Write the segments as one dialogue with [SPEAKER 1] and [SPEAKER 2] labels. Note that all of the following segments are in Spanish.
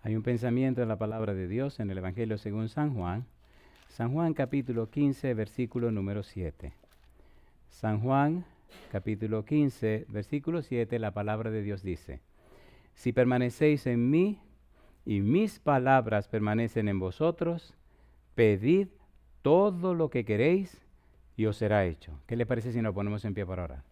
[SPEAKER 1] Hay un pensamiento en la palabra de Dios en el Evangelio según San Juan. San Juan capítulo 15, versículo número 7. San Juan capítulo 15, versículo 7, la palabra de Dios dice: Si permanecéis en mí y mis palabras permanecen en vosotros, pedid todo lo que queréis y os será hecho. ¿Qué le parece si nos ponemos en pie para orar?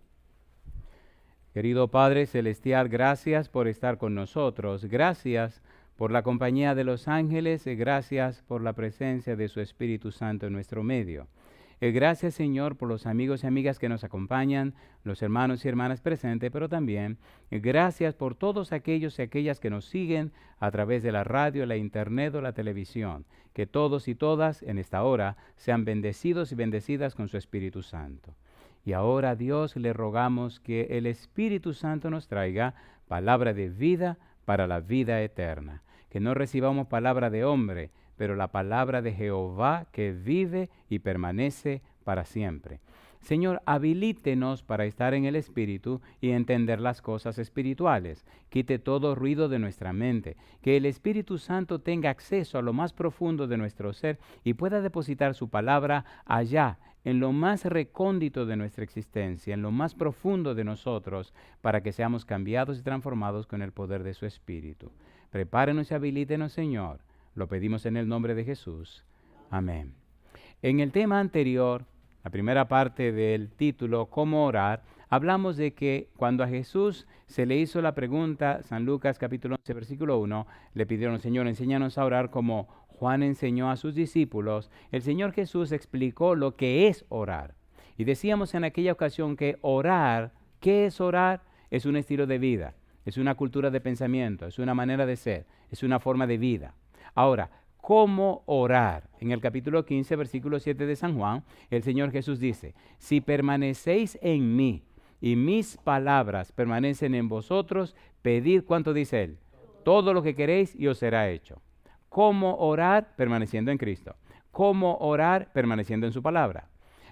[SPEAKER 1] Querido Padre Celestial, gracias por estar con nosotros. Gracias por la compañía de los ángeles y gracias por la presencia de su Espíritu Santo en nuestro medio. Gracias, Señor, por los amigos y amigas que nos acompañan, los hermanos y hermanas presentes, pero también gracias por todos aquellos y aquellas que nos siguen a través de la radio, la internet o la televisión. Que todos y todas en esta hora sean bendecidos y bendecidas con su Espíritu Santo. Y ahora, Dios, le rogamos que el Espíritu Santo nos traiga palabra de vida para la vida eterna. Que no recibamos palabra de hombre, pero la palabra de Jehová que vive y permanece para siempre. Señor, habilítenos para estar en el Espíritu y entender las cosas espirituales. Quite todo ruido de nuestra mente. Que el Espíritu Santo tenga acceso a lo más profundo de nuestro ser y pueda depositar su palabra allá, en lo más recóndito de nuestra existencia, en lo más profundo de nosotros, para que seamos cambiados y transformados con el poder de su Espíritu. Prepárenos y habilítenos, Señor. Lo pedimos en el nombre de Jesús. Amén. En el tema anterior, la primera parte del título, ¿Cómo orar?, hablamos de que cuando a Jesús se le hizo la pregunta, San Lucas capítulo 11, versículo 1, le pidieron: Señor, enséñanos a orar como Juan enseñó a sus discípulos. El Señor Jesús explicó lo que es orar. Y decíamos en aquella ocasión que orar, ¿qué es orar? Es un estilo de vida, es una cultura de pensamiento, es una manera de ser, es una forma de vida. Ahora, ¿cómo orar? En el capítulo 15, versículo 7 de San Juan, el Señor Jesús dice: Si permanecéis en mí y mis palabras permanecen en vosotros, pedid, ¿cuánto dice Él? Todo lo que queréis y os será hecho. ¿Cómo orar? Permaneciendo en Cristo. ¿Cómo orar? Permaneciendo en su palabra.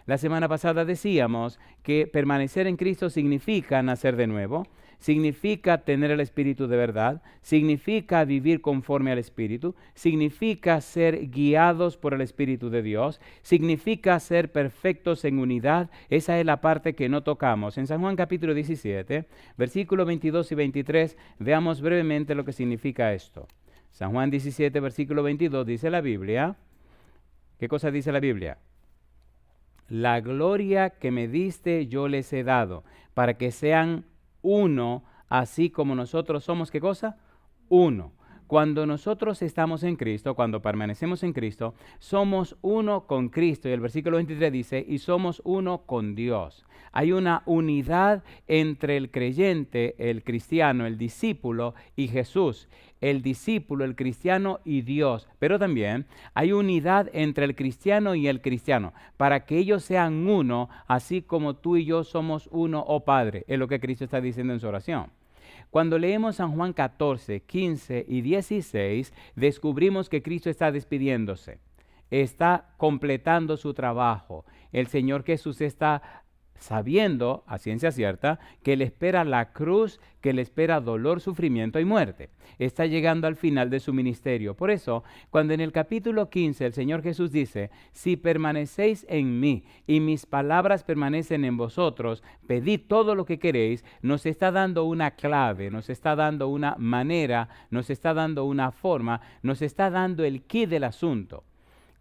[SPEAKER 1] La semana pasada decíamos que permanecer en Cristo significa nacer de nuevo, significa tener el Espíritu de verdad, significa vivir conforme al Espíritu, significa ser guiados por el Espíritu de Dios, significa ser perfectos en unidad. Esa es la parte que no tocamos. En San Juan capítulo 17, versículos 22 y 23, veamos brevemente lo que significa esto. San Juan 17, versículo 22, dice la Biblia. ¿Qué cosa dice la Biblia? La gloria que me diste yo les he dado, para que sean uno, así como nosotros somos, ¿qué cosa? Uno. Cuando nosotros estamos en Cristo, cuando permanecemos en Cristo, somos uno con Cristo. Y el versículo 23 dice: y somos uno con Dios. Hay una unidad entre el creyente, el cristiano, el discípulo y Jesús. El discípulo, el cristiano y Dios. Pero también hay unidad entre el cristiano y el cristiano, para que ellos sean uno, así como tú y yo somos uno, oh Padre. Es lo que Cristo está diciendo en su oración. Cuando leemos San Juan 14, 15 y 16, descubrimos que Cristo está despidiéndose, está completando su trabajo. El Señor Jesús está sabiendo, a ciencia cierta, que le espera la cruz, que le espera dolor, sufrimiento y muerte. Está llegando al final de su ministerio. Por eso, cuando en el capítulo 15 el Señor Jesús dice: si permanecéis en mí y mis palabras permanecen en vosotros, pedid todo lo que queréis, nos está dando una clave, nos está dando una manera, nos está dando una forma, nos está dando el quid del asunto.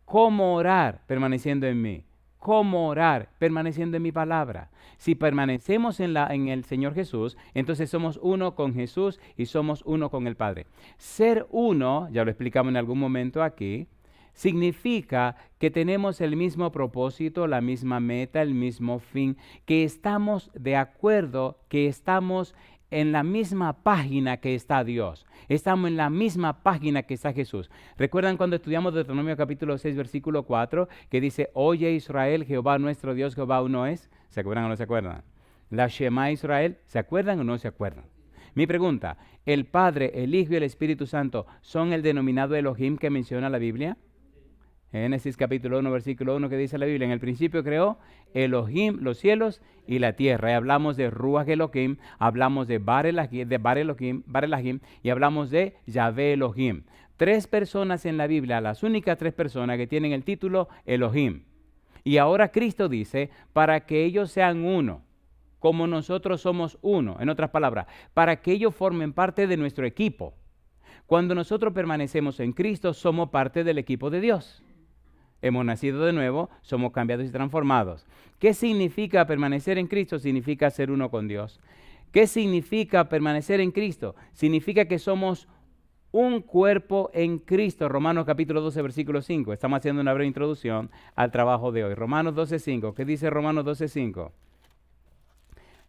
[SPEAKER 1] ¿Cómo orar? Permaneciendo en mí. ¿Cómo orar? Permaneciendo en mi palabra. Si permanecemos en el Señor Jesús, entonces somos uno con Jesús y somos uno con el Padre. Ser uno, ya lo explicamos en algún momento aquí, significa que tenemos el mismo propósito, la misma meta, el mismo fin, que estamos de acuerdo, que estamos en la misma página que está Dios. Estamos en la misma página que está Jesús. ¿Recuerdan cuando estudiamos Deuteronomio capítulo 6, versículo 4, que dice: oye Israel, Jehová nuestro Dios, Jehová uno es? ¿Se acuerdan o no se acuerdan? La Shema Israel, ¿se acuerdan o no se acuerdan? Mi pregunta: ¿el Padre, el Hijo y el Espíritu Santo son el denominado Elohim que menciona la Biblia? Génesis capítulo 1, versículo 1, que dice la Biblia: en el principio creó Elohim los cielos y la tierra. Y hablamos de Ruach Elohim, hablamos de Bar Elahim, y hablamos de Yahvé Elohim. 3 personas en la Biblia, las únicas 3 personas que tienen el título Elohim. Y ahora Cristo dice, para que ellos sean uno, como nosotros somos uno. En otras palabras, para que ellos formen parte de nuestro equipo. Cuando nosotros permanecemos en Cristo, somos parte del equipo de Dios. Hemos nacido de nuevo, somos cambiados y transformados. ¿Qué significa permanecer en Cristo? Significa ser uno con Dios. ¿Qué significa permanecer en Cristo? Significa que somos un cuerpo en Cristo. Romanos capítulo 12, versículo 5. Estamos haciendo una breve introducción al trabajo de hoy. Romanos 12, 5. ¿Qué dice Romanos 12, 5?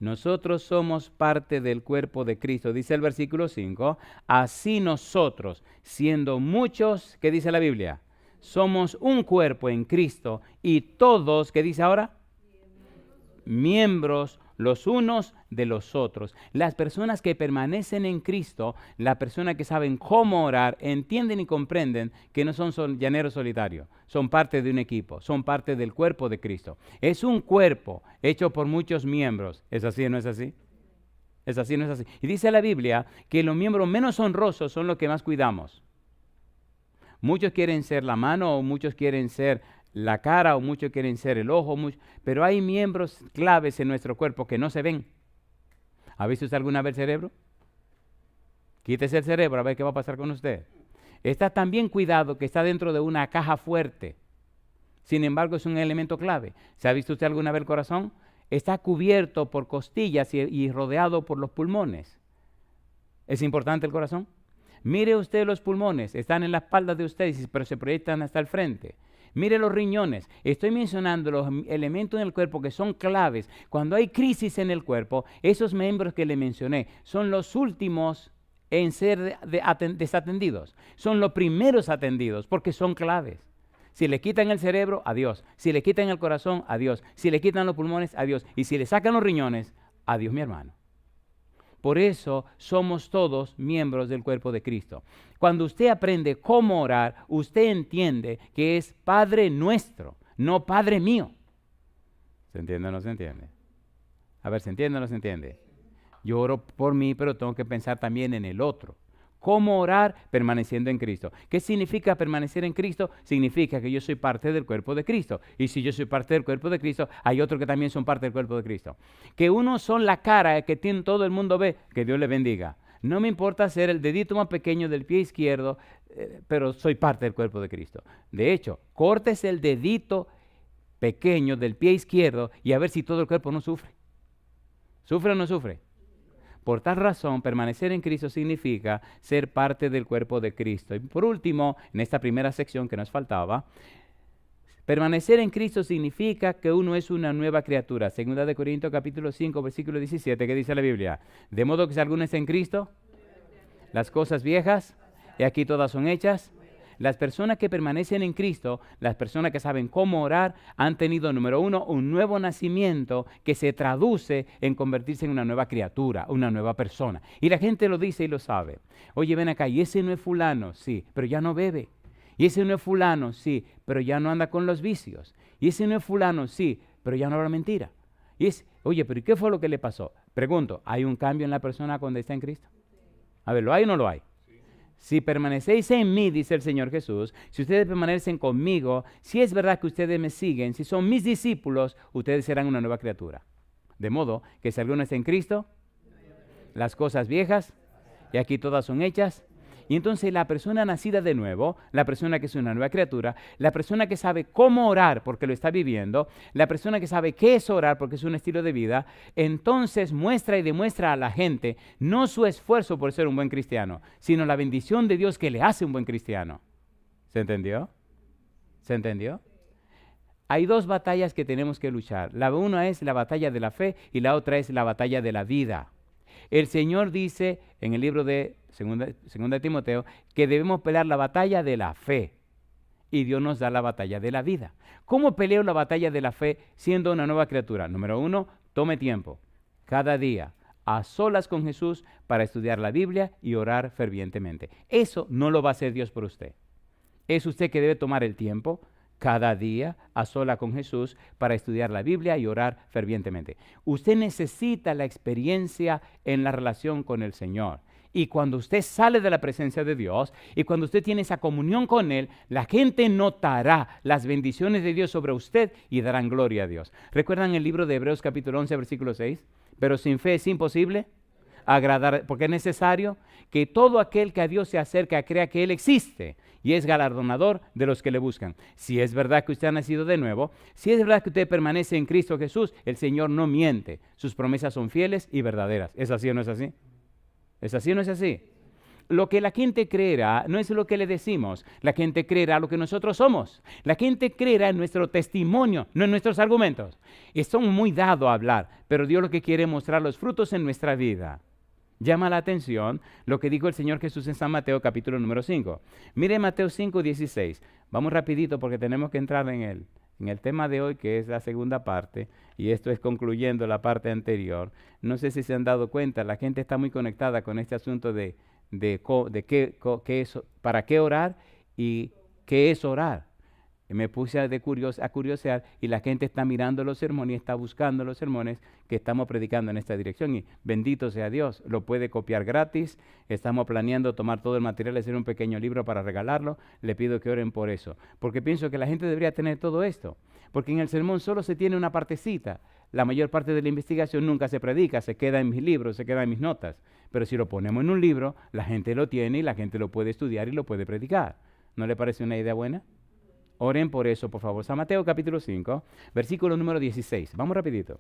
[SPEAKER 1] Nosotros somos parte del cuerpo de Cristo. Dice el versículo 5. Así nosotros, siendo muchos, ¿qué dice la Biblia? Somos un cuerpo en Cristo y todos, ¿qué dice ahora? Miembros los unos de los otros. Las personas que permanecen en Cristo, las personas que saben cómo orar, entienden y comprenden que no son llaneros solitarios, son parte de un equipo, son parte del cuerpo de Cristo. Es un cuerpo hecho por muchos miembros. ¿Es así o no es así? ¿Es así o no es así? Y dice la Biblia que los miembros menos honrosos son los que más cuidamos. Muchos quieren ser la mano, o muchos quieren ser la cara, o muchos quieren ser el ojo, pero hay miembros claves en nuestro cuerpo que no se ven. ¿Ha visto usted alguna vez el cerebro? Quítese el cerebro a ver qué va a pasar con usted. Está tan bien cuidado que está dentro de una caja fuerte. Sin embargo, es un elemento clave. ¿Se ha visto usted alguna vez el corazón? Está cubierto por costillas y rodeado por los pulmones. ¿Es importante el corazón? Mire usted los pulmones, están en la espalda de ustedes, pero se proyectan hasta el frente. Mire los riñones. Estoy mencionando los elementos en el cuerpo que son claves. Cuando hay crisis en el cuerpo, esos miembros que le mencioné son los últimos en ser desatendidos. Son los primeros atendidos porque son claves. Si le quitan el cerebro, adiós. Si le quitan el corazón, adiós. Si le quitan los pulmones, adiós. Y si le sacan los riñones, adiós, mi hermano. Por eso somos todos miembros del cuerpo de Cristo. Cuando usted aprende cómo orar, usted entiende que es Padre nuestro, no Padre mío. ¿Se entiende o no se entiende? A ver, ¿se entiende o no se entiende? Yo oro por mí, pero tengo que pensar también en el otro. ¿Cómo orar? Permaneciendo en Cristo. ¿Qué significa permanecer en Cristo? Significa que yo soy parte del cuerpo de Cristo. Y si yo soy parte del cuerpo de Cristo, hay otros que también son parte del cuerpo de Cristo. Que unos son la cara que todo el mundo ve. Que Dios le bendiga. No me importa ser el dedito más pequeño del pie izquierdo, pero soy parte del cuerpo de Cristo. De hecho, córtese el dedito pequeño del pie izquierdo y a ver si todo el cuerpo no sufre. ¿Sufre o no sufre? Por tal razón, permanecer en Cristo significa ser parte del cuerpo de Cristo. Y por último, en esta primera sección que nos faltaba, permanecer en Cristo significa que uno es una nueva criatura. Segunda de Corintios capítulo 5, versículo 17, ¿qué dice la Biblia? De modo que si alguno está en Cristo, las cosas viejas, y aquí todas son hechas. Las personas que permanecen en Cristo, las personas que saben cómo orar, han tenido, número uno, un nuevo nacimiento que se traduce en convertirse en una nueva criatura, una nueva persona. Y la gente lo dice y lo sabe. Oye, ven acá, y ese no es fulano, sí, pero ya no bebe. Y ese no es fulano, sí, pero ya no anda con los vicios. Y ese no es fulano, sí, pero ya no habla mentira. Oye, pero ¿y qué fue lo que le pasó? Pregunto, ¿hay un cambio en la persona cuando está en Cristo? A ver, ¿lo hay o no lo hay? Si permanecéis en mí, dice el Señor Jesús, si ustedes permanecen conmigo, si es verdad que ustedes me siguen, si son mis discípulos, ustedes serán una nueva criatura. De modo que si alguno está en Cristo, las cosas viejas, y aquí todas son hechas. Y entonces la persona nacida de nuevo, la persona que es una nueva criatura, la persona que sabe cómo orar porque lo está viviendo, la persona que sabe qué es orar porque es un estilo de vida, entonces muestra y demuestra a la gente no su esfuerzo por ser un buen cristiano, sino la bendición de Dios que le hace un buen cristiano. ¿Se entendió? ¿Se entendió? Hay 2 batallas que tenemos que luchar. La una es la batalla de la fe y la otra es la batalla de la vida. El Señor dice en el libro de segunda de Timoteo que debemos pelear la batalla de la fe y Dios nos da la batalla de la vida. ¿Cómo peleo la batalla de la fe siendo una nueva criatura? Número 1, tome tiempo cada día a solas con Jesús para estudiar la Biblia y orar fervientemente. Eso no lo va a hacer Dios por usted. Es usted que debe tomar el tiempo cada día a sola con Jesús para estudiar la Biblia y orar fervientemente. Usted necesita la experiencia en la relación con el Señor. Y cuando usted sale de la presencia de Dios y cuando usted tiene esa comunión con Él, la gente notará las bendiciones de Dios sobre usted y darán gloria a Dios. ¿Recuerdan el libro de Hebreos capítulo 11, versículo 6? Pero sin fe es imposible agradar, porque es necesario que todo aquel que a Dios se acerca crea que Él existe y es galardonador de los que le buscan. Si es verdad que usted ha nacido de nuevo, si es verdad que usted permanece en Cristo Jesús, el Señor no miente. Sus promesas son fieles y verdaderas. ¿Es así o no es así? ¿Es así o no es así? Lo que la gente creerá no es lo que le decimos. La gente creerá lo que nosotros somos. La gente creerá en nuestro testimonio, no en nuestros argumentos. Y son muy dados a hablar, pero Dios lo que quiere es mostrar los frutos en nuestra vida. Llama la atención lo que dijo el Señor Jesús en San Mateo capítulo número 5. Mire Mateo 5, 16. Vamos rapidito porque tenemos que entrar en el tema de hoy, que es la segunda parte, y esto es concluyendo la parte anterior. No sé si se han dado cuenta, la gente está muy conectada con este asunto de qué es, para qué orar y qué es orar. Me puse a curiosear y la gente está mirando los sermones y está buscando los sermones que estamos predicando en esta dirección. Y bendito sea Dios, lo puede copiar gratis. Estamos planeando tomar todo el material y hacer un pequeño libro para regalarlo. Le pido que oren por eso, porque pienso que la gente debería tener todo esto. Porque en el sermón solo se tiene una partecita. La mayor parte de la investigación nunca se predica, se queda en mis libros, se queda en mis notas. Pero si lo ponemos en un libro, la gente lo tiene y la gente lo puede estudiar y lo puede predicar. ¿No le parece una idea buena? Oren por eso, por favor. San Mateo capítulo 5, versículo número 16. Vamos rapidito.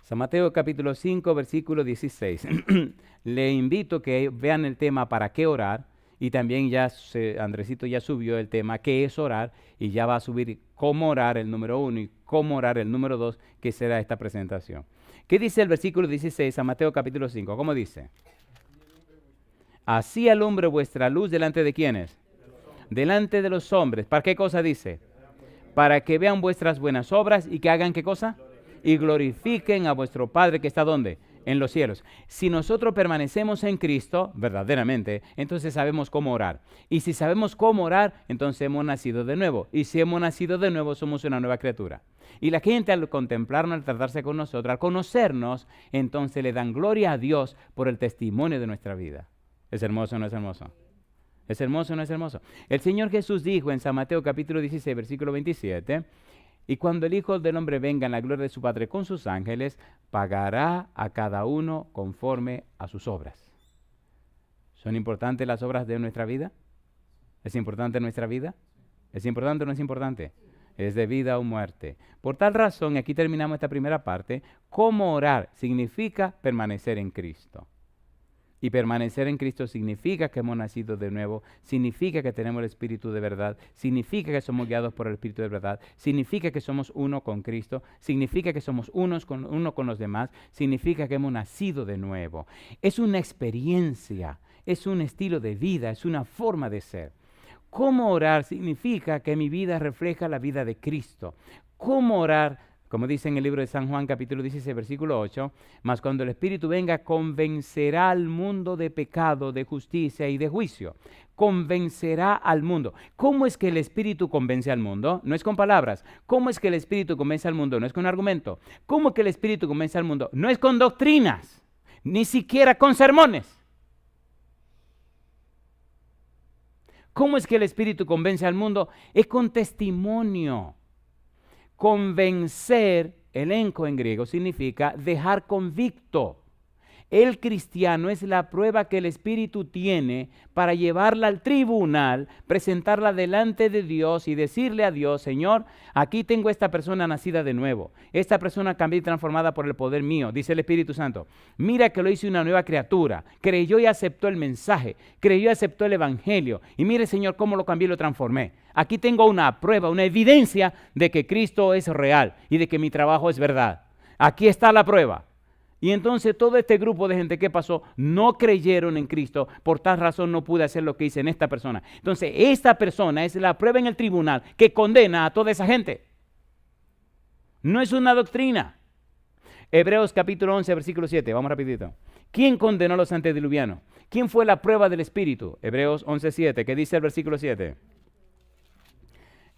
[SPEAKER 1] San Mateo capítulo 5, versículo 16. Le invito que vean el tema para qué orar. Y también Andresito ya subió el tema qué es orar. Y ya va a subir cómo orar el número 1 y cómo orar el número 2, que será esta presentación. ¿Qué dice el versículo 16, San Mateo capítulo 5? ¿Cómo dice? Así alumbre vuestra luz delante de ¿quiénes? Delante de los hombres. ¿Para qué cosa dice? Para que vean vuestras buenas obras y que hagan ¿qué cosa? Y glorifiquen a vuestro Padre que está ¿dónde? En los cielos. Si nosotros permanecemos en Cristo, verdaderamente, entonces sabemos cómo orar. Y si sabemos cómo orar, entonces hemos nacido de nuevo. Y si hemos nacido de nuevo, somos una nueva criatura. Y la gente al contemplarnos, al tratarse con nosotros, al conocernos, entonces le dan gloria a Dios por el testimonio de nuestra vida. ¿Es hermoso o no es hermoso? ¿Es hermoso o no es hermoso? El Señor Jesús dijo en San Mateo capítulo 16, versículo 27, y cuando el Hijo del Hombre venga en la gloria de su Padre con sus ángeles, pagará a cada uno conforme a sus obras. ¿Son importantes las obras de nuestra vida? ¿Es importante nuestra vida? ¿Es importante o no es importante? Es de vida o muerte. Por tal razón, y aquí terminamos esta primera parte, cómo orar significa permanecer en Cristo. Y permanecer en Cristo significa que hemos nacido de nuevo, significa que tenemos el Espíritu de verdad, significa que somos guiados por el Espíritu de verdad, significa que somos uno con Cristo, significa que somos uno con los demás, significa que hemos nacido de nuevo. Es una experiencia, es un estilo de vida, es una forma de ser. ¿Cómo orar? Significa que mi vida refleja la vida de Cristo. ¿Cómo orar? Como dice en el libro de San Juan, capítulo 16, versículo 8, mas cuando el Espíritu venga, convencerá al mundo de pecado, de justicia y de juicio. Convencerá al mundo. ¿Cómo es que el Espíritu convence al mundo? No es con palabras. ¿Cómo es que el Espíritu convence al mundo? No es con argumento. ¿Cómo es que el Espíritu convence al mundo? No es con doctrinas, ni siquiera con sermones. ¿Cómo es que el Espíritu convence al mundo? Es con testimonio. Convencer, elenco en griego, significa dejar convicto. El cristiano es la prueba que el Espíritu tiene para llevarla al tribunal, presentarla delante de Dios y decirle a Dios, Señor, aquí tengo esta persona nacida de nuevo. Esta persona cambió y transformada por el poder mío, dice el Espíritu Santo. Mira que lo hice una nueva criatura. Creyó y aceptó el mensaje. Creyó y aceptó el evangelio. Y mire, Señor, cómo lo cambié y lo transformé. Aquí tengo una prueba, una evidencia de que Cristo es real y de que mi trabajo es verdad. Aquí está la prueba. Y entonces todo este grupo de gente que pasó no creyeron en Cristo, por tal razón no pude hacer lo que hice en esta persona. Entonces esta persona es la prueba en el tribunal que condena a toda esa gente. No es una doctrina. Hebreos capítulo 11, versículo 7, vamos rapidito. ¿Quién condenó a los antediluvianos? ¿Quién fue la prueba del Espíritu? Hebreos 11, 7, ¿qué dice el versículo 7?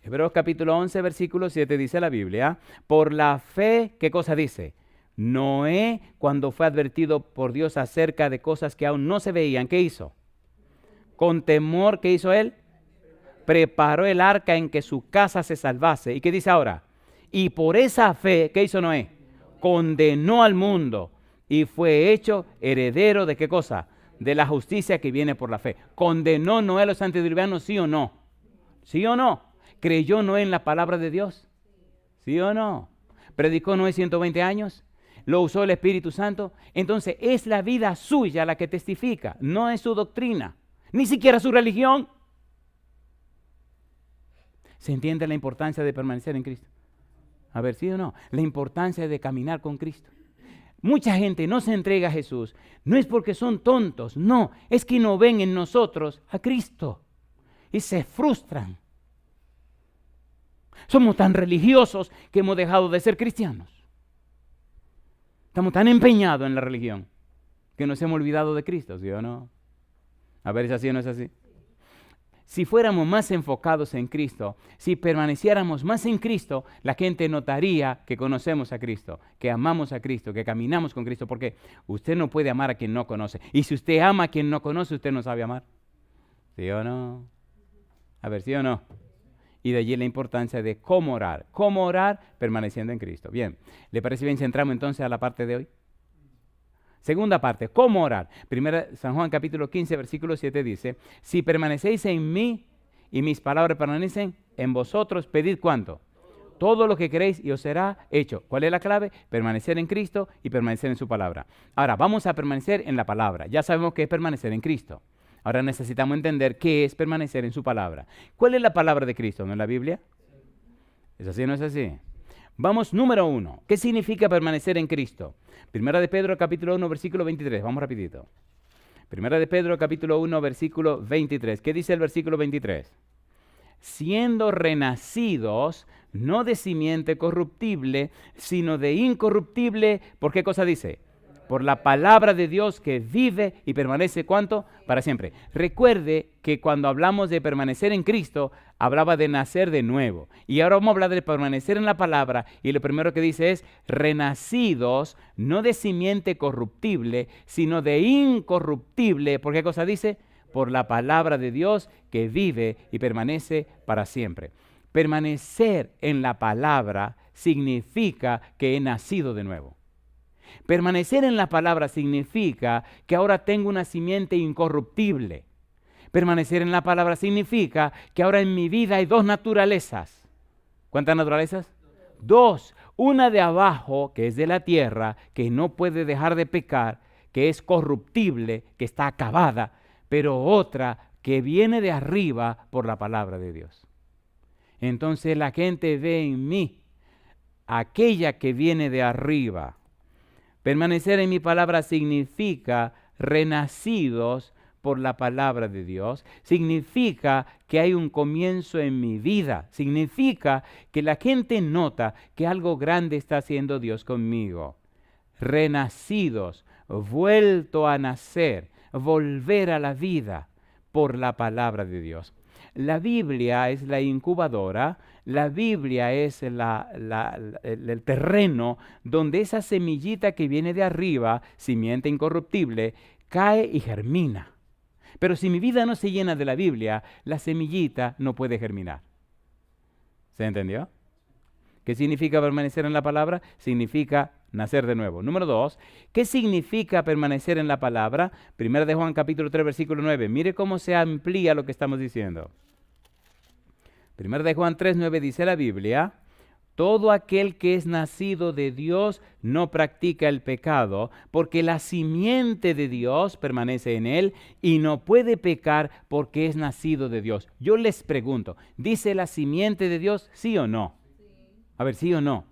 [SPEAKER 1] Hebreos capítulo 11, versículo 7 dice la Biblia, por la fe, ¿qué cosa dice? Noé, cuando fue advertido por Dios acerca de cosas que aún no se veían, ¿qué hizo? Con temor, ¿qué hizo él? Preparó el arca en que su casa se salvase. ¿Y qué dice ahora? Y por esa fe, ¿qué hizo Noé? Condenó al mundo y fue hecho heredero ¿de qué cosa? De la justicia que viene por la fe. ¿Condenó Noé a los antediluvianos, sí o no? ¿Sí o no? ¿Creyó Noé en la palabra de Dios? ¿Sí o no? ¿Predicó Noé 120 años? ¿Lo usó el Espíritu Santo? Entonces es la vida suya la que testifica, no es su doctrina, ni siquiera su religión. ¿Se entiende la importancia de permanecer en Cristo? A ver, ¿sí o no? La importancia de caminar con Cristo. Mucha gente no se entrega a Jesús, no es porque son tontos, no, es que no ven en nosotros a Cristo y se frustran. Somos tan religiosos que hemos dejado de ser cristianos. Estamos tan empeñados en la religión que nos hemos olvidado de Cristo, ¿sí o no? A ver, ¿es así o no es así? Si fuéramos más enfocados en Cristo, si permaneciéramos más en Cristo, la gente notaría que conocemos a Cristo, que amamos a Cristo, que caminamos con Cristo, porque usted no puede amar a quien no conoce. Y si usted ama a quien no conoce, usted no sabe amar. ¿Sí o no? A ver, ¿sí o no? Y de allí la importancia de cómo orar permaneciendo en Cristo. Bien, ¿le parece bien si entramos entonces a la parte de hoy? Segunda parte, ¿cómo orar? Primera, San Juan capítulo 15, versículo 7 dice, si permanecéis en mí y mis palabras permanecen en vosotros, pedid ¿cuánto? Todo lo que queréis y os será hecho. ¿Cuál es la clave? Permanecer en Cristo y permanecer en su palabra. Ahora, vamos a permanecer en la palabra. Ya sabemos qué es permanecer en Cristo. Ahora necesitamos entender qué es permanecer en su palabra. ¿Cuál es la palabra de Cristo? ¿No es la Biblia? ¿Es así o no es así? Vamos, número 1. ¿Qué significa permanecer en Cristo? Primera de Pedro, capítulo 1, versículo 23. Vamos rapidito. Primera de Pedro, capítulo 1, versículo 23. ¿Qué dice el versículo 23? Siendo renacidos, no de simiente corruptible, sino de incorruptible. ¿Por qué cosa dice? Por la palabra de Dios que vive y permanece, ¿cuánto? Para siempre. Recuerde que cuando hablamos de permanecer en Cristo, hablaba de nacer de nuevo. Y ahora vamos a hablar de permanecer en la palabra, y lo primero que dice es, renacidos, no de simiente corruptible, sino de incorruptible. ¿Por qué cosa dice? Por la palabra de Dios que vive y permanece para siempre. Permanecer en la palabra significa que he nacido de nuevo. Permanecer en la palabra significa que ahora tengo una simiente incorruptible. Permanecer en la palabra significa que ahora en mi vida hay dos naturalezas. ¿Cuántas naturalezas? Dos. Una de abajo, que es de la tierra, que no puede dejar de pecar, que es corruptible, que está acabada, pero otra que viene de arriba por la palabra de Dios. Entonces la gente ve en mí aquella que viene de arriba. Permanecer en mi palabra significa renacidos por la palabra de Dios. Significa que hay un comienzo en mi vida. Significa que la gente nota que algo grande está haciendo Dios conmigo. Renacidos, vuelto a nacer, volver a la vida por la palabra de Dios. La Biblia es la incubadora, la Biblia es el terreno donde esa semillita que viene de arriba, simiente incorruptible, cae y germina. Pero si mi vida no se llena de la Biblia, la semillita no puede germinar. ¿Se entendió? ¿Qué significa permanecer en la palabra? Significa nacer de nuevo. Número 2, ¿qué significa permanecer en la palabra? Primera de Juan capítulo 3, versículo 9. Mire cómo se amplía lo que estamos diciendo. Primera de Juan 3, 9 dice la Biblia, todo aquel que es nacido de Dios no practica el pecado, porque la simiente de Dios permanece en él y no puede pecar porque es nacido de Dios. Yo les pregunto, ¿dice la simiente de Dios sí o no? A ver, ¿sí o no?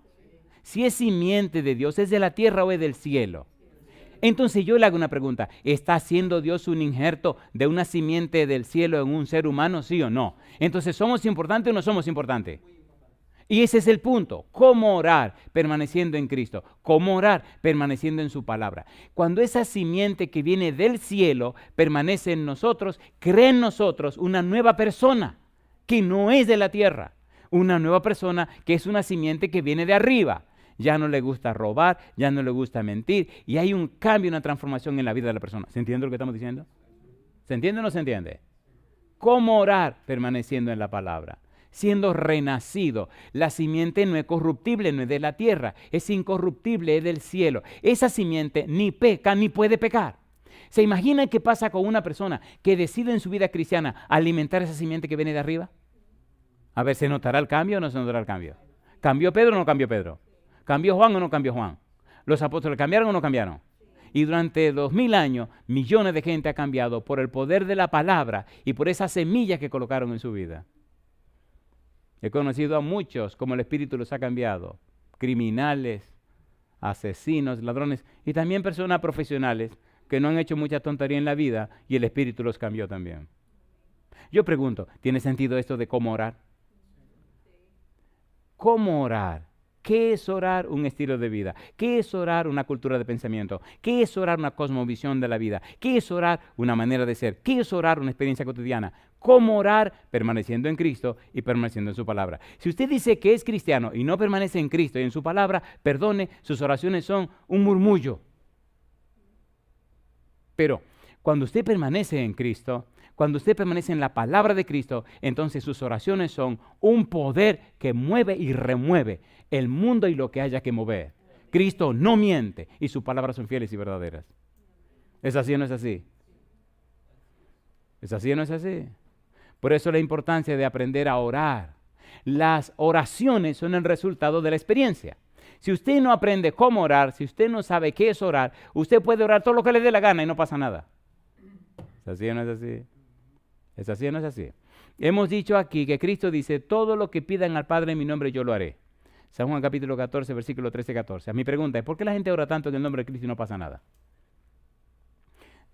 [SPEAKER 1] Si es simiente de Dios, ¿es de la tierra o es del cielo? Entonces yo le hago una pregunta, ¿está haciendo Dios un injerto de una simiente del cielo en un ser humano, sí o no? Entonces, ¿somos importantes o no somos importantes? Y ese es el punto, ¿cómo orar permaneciendo en Cristo? ¿Cómo orar permaneciendo en su palabra? Cuando esa simiente que viene del cielo permanece en nosotros, crea en nosotros una nueva persona que no es de la tierra. Una nueva persona que es una simiente que viene de arriba. Ya no le gusta robar, ya no le gusta mentir, y hay un cambio, una transformación en la vida de la persona. ¿Se entiende lo que estamos diciendo? ¿Se entiende o no se entiende? ¿Cómo orar? Permaneciendo en la palabra, siendo renacido. La simiente no es corruptible, no es de la tierra, es incorruptible, es del cielo. Esa simiente ni peca ni puede pecar. ¿Se imaginan qué pasa con una persona que decide en su vida cristiana alimentar esa simiente que viene de arriba? A ver, ¿se notará el cambio o no se notará el cambio? ¿Cambió Pedro o no cambió Pedro? ¿Cambió Juan o no cambió Juan? ¿Los apóstoles cambiaron o no cambiaron? Y durante 2000 años, millones de gente ha cambiado por el poder de la palabra y por esa semilla que colocaron en su vida. He conocido a muchos como el Espíritu los ha cambiado. Criminales, asesinos, ladrones y también personas profesionales que no han hecho mucha tontería en la vida y el Espíritu los cambió también. Yo pregunto, ¿tiene sentido esto de cómo orar? ¿Cómo orar? ¿Qué es orar? Un estilo de vida. ¿Qué es orar? Una cultura de pensamiento. ¿Qué es orar? Una cosmovisión de la vida. ¿Qué es orar? Una manera de ser. ¿Qué es orar? Una experiencia cotidiana. ¿Cómo orar? Permaneciendo en Cristo y permaneciendo en su palabra. Si usted dice que es cristiano y no permanece en Cristo y en su palabra, perdone, sus oraciones son un murmullo. Pero cuando usted permanece en Cristo, cuando usted permanece en la palabra de Cristo, entonces sus oraciones son un poder que mueve y remueve el mundo y lo que haya que mover. Cristo no miente y sus palabras son fieles y verdaderas. ¿Es así o no es así? ¿Es así o no es así? Por eso la importancia de aprender a orar. Las oraciones son el resultado de la experiencia. Si usted no aprende cómo orar, si usted no sabe qué es orar, usted puede orar todo lo que le dé la gana y no pasa nada. ¿Es así o no es así? ¿Es así o no es así? Hemos dicho aquí que Cristo dice, todo lo que pidan al Padre en mi nombre yo lo haré. San Juan capítulo 14, versículo 13-14. Mi pregunta es, ¿por qué la gente ora tanto en el nombre de Cristo y no pasa nada?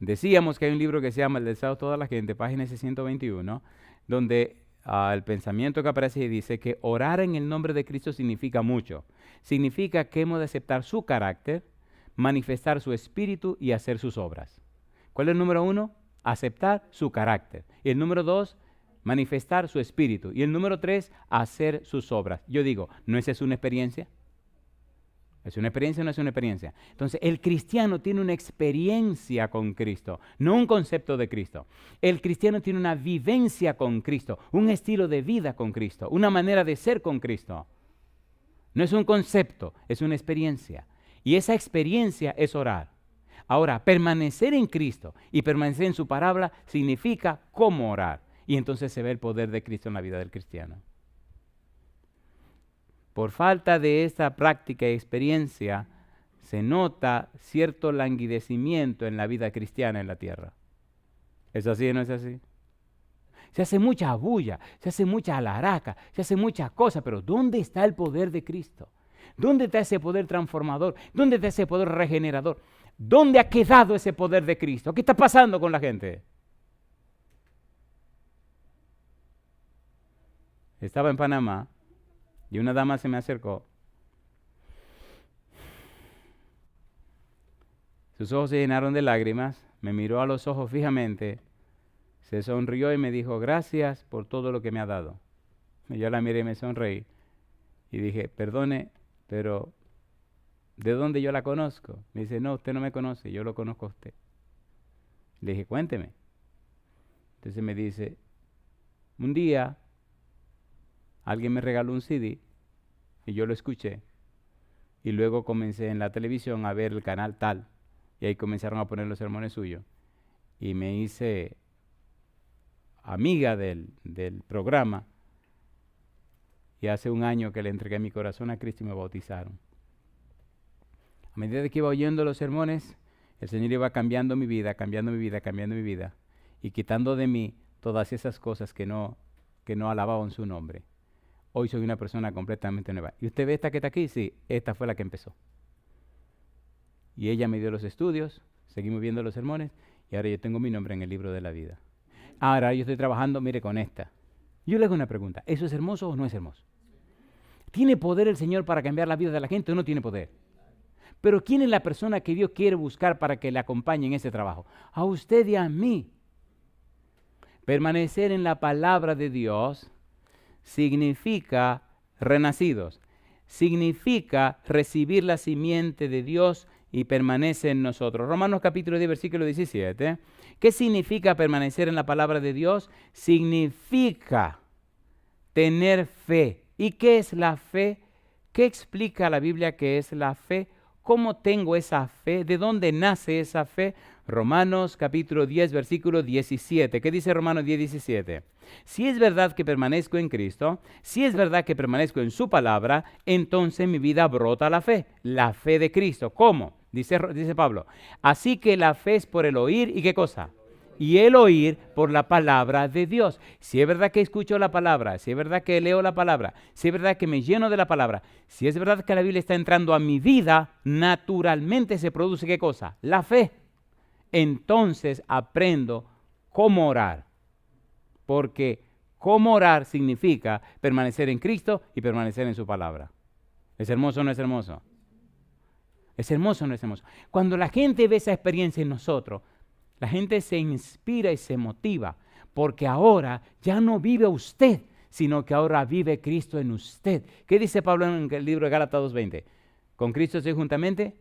[SPEAKER 1] Decíamos que hay un libro que se llama El deseo de toda la gente, página 621, donde el pensamiento que aparece y dice que orar en el nombre de Cristo significa mucho. Significa que hemos de aceptar su carácter, manifestar su espíritu y hacer sus obras. ¿Cuál es el número 1? Aceptar su carácter. Y el número 2, manifestar su espíritu. Y el número 3, hacer sus obras. Yo digo, ¿no es eso una experiencia? ¿Es una experiencia o no es una experiencia? Entonces, el cristiano tiene una experiencia con Cristo, no un concepto de Cristo. El cristiano tiene una vivencia con Cristo, un estilo de vida con Cristo, una manera de ser con Cristo. No es un concepto, es una experiencia. Y esa experiencia es orar. Ahora, permanecer en Cristo y permanecer en su palabra significa cómo orar. Y entonces se ve el poder de Cristo en la vida del cristiano. Por falta de esta práctica y experiencia, se nota cierto languidecimiento en la vida cristiana en la tierra. ¿Es así o no es así? Se hace mucha bulla, se hace mucha alaraca, se hace muchas cosas, pero ¿dónde está el poder de Cristo? ¿Dónde está ese poder transformador? ¿Dónde está ese poder regenerador? ¿Dónde ha quedado ese poder de Cristo? ¿Qué está pasando con la gente? Estaba en Panamá y una dama se me acercó. Sus ojos se llenaron de lágrimas, me miró a los ojos fijamente, se sonrió y me dijo, gracias por todo lo que me ha dado. Y yo la miré y me sonreí y dije, perdone, pero ¿de dónde yo la conozco? Me dice, no, usted no me conoce, yo lo conozco a usted. Le dije, cuénteme. Entonces me dice, un día alguien me regaló un CD y yo lo escuché. Y luego comencé en la televisión a ver el canal tal. Y ahí comenzaron a poner los sermones suyos. Y me hice amiga del programa. Y hace un año que le entregué mi corazón a Cristo y me bautizaron. A medida que iba oyendo los sermones, el Señor iba cambiando mi vida, cambiando mi vida, cambiando mi vida. Y quitando de mí todas esas cosas que no alababan su nombre. Hoy soy una persona completamente nueva. ¿Y usted ve esta que está aquí? Sí, esta fue la que empezó. Y ella me dio los estudios, seguimos viendo los sermones, y ahora yo tengo mi nombre en el libro de la vida. Ahora yo estoy trabajando, mire, con esta. Yo le hago una pregunta, ¿eso es hermoso o no es hermoso? ¿Tiene poder el Señor para cambiar la vida de la gente o no tiene poder? Pero ¿quién es la persona que Dios quiere buscar para que le acompañe en ese trabajo? A usted y a mí. Permanecer en la palabra de Dios significa renacidos. Significa recibir la simiente de Dios y permanece en nosotros. Romanos capítulo 10, versículo 17. ¿Qué significa permanecer en la palabra de Dios? Significa tener fe. ¿Y qué es la fe? ¿Qué explica la Biblia que es la fe? ¿Cómo tengo esa fe? ¿De dónde nace esa fe? Romanos capítulo 10, versículo 17. ¿Qué dice Romanos 10, 17? Si es verdad que permanezco en Cristo, si es verdad que permanezco en su palabra, entonces en mi vida brota la fe de Cristo. ¿Cómo? Dice Pablo. Así que la fe es por el oír, ¿y qué cosa? Y el oír por la palabra de Dios. Si es verdad que escucho la palabra, si es verdad que leo la palabra, si es verdad que me lleno de la palabra, si es verdad que la Biblia está entrando a mi vida, naturalmente se produce ¿qué cosa? La fe. Entonces aprendo cómo orar. Porque cómo orar significa permanecer en Cristo y permanecer en su palabra. ¿Es hermoso o no es hermoso? ¿Es hermoso o no es hermoso? Cuando la gente ve esa experiencia en nosotros, la gente se inspira y se motiva, porque ahora ya no vive usted, sino que ahora vive Cristo en usted. ¿Qué dice Pablo en el libro de Gálatas 2:20? Con Cristo estoy juntamente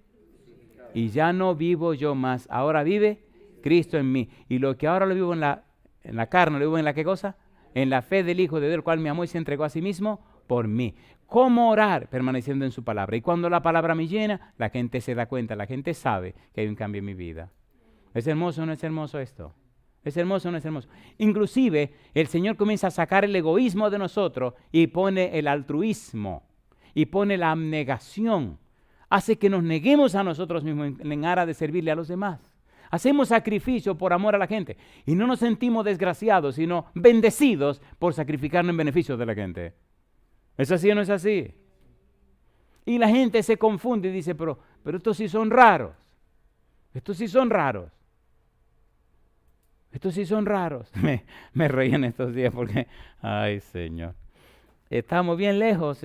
[SPEAKER 1] y ya no vivo yo más, ahora vive Cristo en mí. Y lo que ahora lo vivo en la carne, lo vivo en la ¿qué cosa? En la fe del Hijo de Dios, el cual me amó y se entregó a sí mismo por mí. ¿Cómo orar? Permaneciendo en su palabra. Y cuando la palabra me llena, la gente se da cuenta, la gente sabe que hay un cambio en mi vida. ¿Es hermoso o no es hermoso esto? ¿Es hermoso o no es hermoso? Inclusive, el Señor comienza a sacar el egoísmo de nosotros y pone el altruismo y pone la abnegación. Hace que nos neguemos a nosotros mismos en aras de servirle a los demás. Hacemos sacrificio por amor a la gente y no nos sentimos desgraciados, sino bendecidos por sacrificarnos en beneficio de la gente. ¿Es así o no es así? Y la gente se confunde y dice, pero estos sí son raros. Estos sí son raros. Estos sí son raros. Me reí en estos días porque, ay Señor, estábamos bien lejos.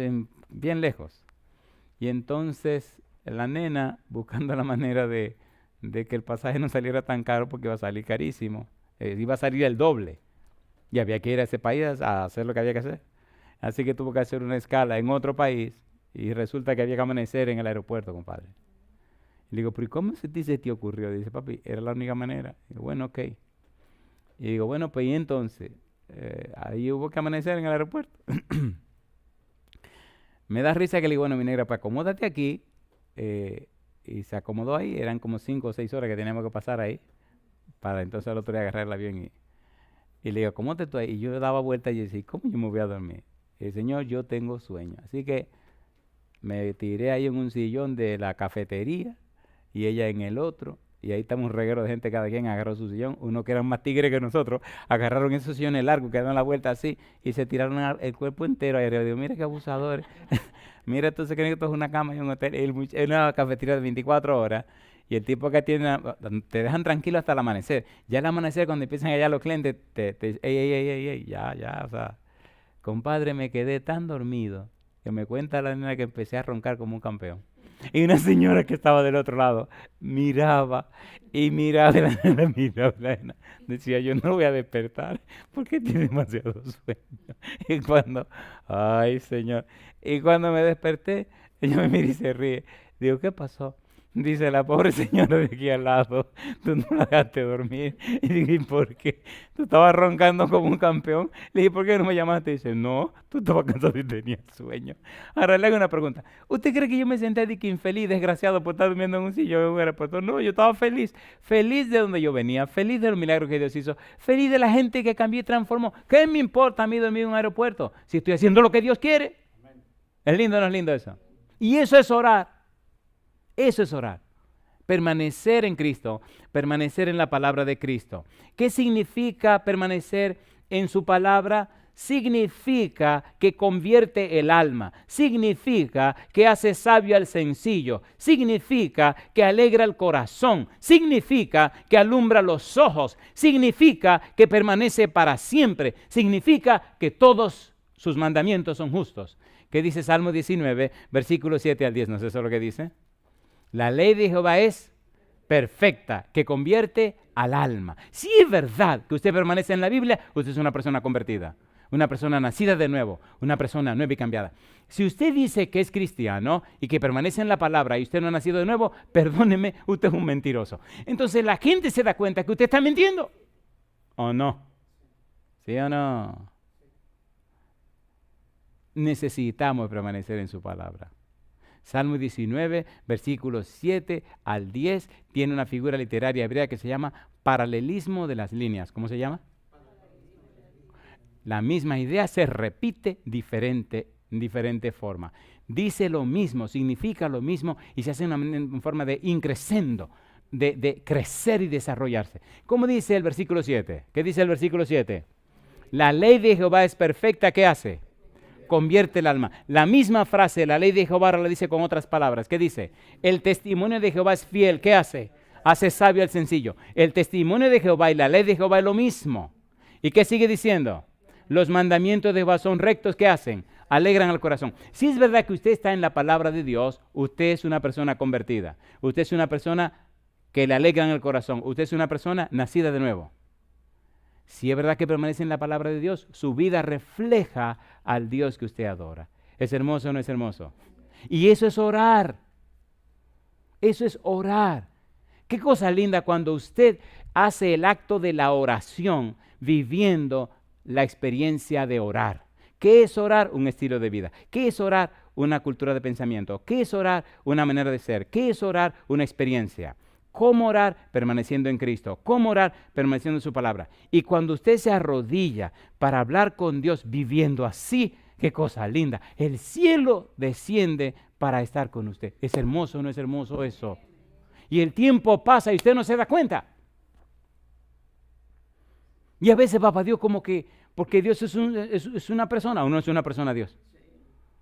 [SPEAKER 1] Y entonces la nena, buscando la manera de que el pasaje no saliera tan caro porque iba a salir carísimo, iba a salir el doble. Y había que ir a ese país a hacer lo que había que hacer. Así que tuvo que hacer una escala en otro país y resulta que había que amanecer en el aeropuerto, compadre. Y le digo, pero ¿y cómo se te ocurrió? Dice, papi, era la única manera. Y digo, bueno, ok. Y digo, bueno, pues y entonces, ahí hubo que amanecer en el aeropuerto. Me da risa que le digo, bueno, mi negra, pues acomódate aquí. Y se acomodó ahí, eran como 5 o 6 horas que teníamos que pasar ahí, para entonces al otro día agarrar el avión. Y le digo, acomódate tú ahí. Y yo daba vuelta y decía, ¿cómo yo me voy a dormir? Y el Señor, yo tengo sueño. Así que me tiré ahí en un sillón de la cafetería y ella en el otro. Y ahí estamos un reguero de gente, cada quien agarró su sillón. Uno que eran más tigres que nosotros, agarraron esos sillones largos que dan la vuelta así y se tiraron el cuerpo entero ahí. Yo digo, mira qué abusadores. Mira, entonces creen que esto es una cama y un hotel, es una cafetería de 24 horas. Y el tipo que atiende, te dejan tranquilo hasta el amanecer. Ya el amanecer, cuando empiezan allá los clientes, ey, ya, o sea, compadre, me quedé tan dormido que me cuenta la nena que empecé a roncar como un campeón. Y una señora que estaba del otro lado miraba y miraba, la nena miraba, la nena decía, yo no voy a despertar porque tiene demasiado sueño. Y ay Señor, y cuando me desperté, ella me mira y se ríe. Digo, ¿qué pasó? Dice, la pobre señora de aquí al lado, tú no la dejaste dormir. Y dije, ¿y por qué? Tú estabas roncando como un campeón. Le dije, ¿por qué no me llamaste? Dice, no, tú estabas cansado y tenías sueño. Ahora le hago una pregunta. ¿Usted cree que yo me senté de que infeliz, desgraciado por estar durmiendo en un sillón en un aeropuerto? No, yo estaba feliz. Feliz de donde yo venía, feliz de los milagros que Dios hizo, feliz de la gente que cambió y transformó. ¿Qué me importa a mí dormir en un aeropuerto si estoy haciendo lo que Dios quiere? Amén. ¿Es lindo o no es lindo eso? Y eso es orar. Eso es orar. Permanecer en Cristo, permanecer en la palabra de Cristo. ¿Qué significa permanecer en su palabra? Significa que convierte el alma, significa que hace sabio al sencillo, significa que alegra el corazón, significa que alumbra los ojos, significa que permanece para siempre, significa que todos sus mandamientos son justos. ¿Qué dice Salmo 19, versículos 7 al 10? ¿No es eso lo que dice? La ley de Jehová es perfecta, que convierte al alma. Si es verdad que usted permanece en la Biblia, usted es una persona convertida, una persona nacida de nuevo, una persona nueva y cambiada. Si usted dice que es cristiano y que permanece en la palabra y usted no ha nacido de nuevo, perdóneme, usted es un mentiroso. Entonces la gente se da cuenta que usted está mintiendo. ¿O no? ¿Sí o no? Necesitamos permanecer en su palabra. Salmo 19, versículos 7 al 10, tiene una figura literaria hebrea que se llama paralelismo de las líneas. ¿Cómo se llama? La misma idea se repite en diferente forma. Dice lo mismo, significa lo mismo y se hace en forma de increscendo, de crecer y desarrollarse. ¿Cómo dice el versículo 7? ¿Qué dice el versículo 7? La ley de Jehová es perfecta, ¿qué hace? Convierte el alma. La misma frase, la ley de Jehová, ahora la dice con otras palabras. ¿Qué dice? El testimonio de Jehová es fiel. ¿Qué hace? Hace sabio al sencillo. El testimonio de Jehová y la ley de Jehová es lo mismo. ¿Y qué sigue diciendo? Los mandamientos de Jehová son rectos. ¿Qué hacen? Alegran al corazón. Si es verdad que usted está en la palabra de Dios, usted es una persona convertida. Usted es una persona que le alegran el corazón. Usted es una persona nacida de nuevo. Si es verdad que permanece en la palabra de Dios, su vida refleja al Dios que usted adora. ¿Es hermoso o no es hermoso? Y eso es orar. Eso es orar. Qué cosa linda cuando usted hace el acto de la oración viviendo la experiencia de orar. ¿Qué es orar? Un estilo de vida. ¿Qué es orar? Una cultura de pensamiento. ¿Qué es orar? Una manera de ser. ¿Qué es orar? Una experiencia. ¿Cómo orar? Permaneciendo en Cristo. ¿Cómo orar? Permaneciendo en su palabra. Y cuando usted se arrodilla para hablar con Dios viviendo así, qué cosa linda. El cielo desciende para estar con usted. ¿Es hermoso o no es hermoso eso? Y el tiempo pasa y usted no se da cuenta. Y a veces, papá Dios, como que, porque Dios es una persona o no es una persona Dios.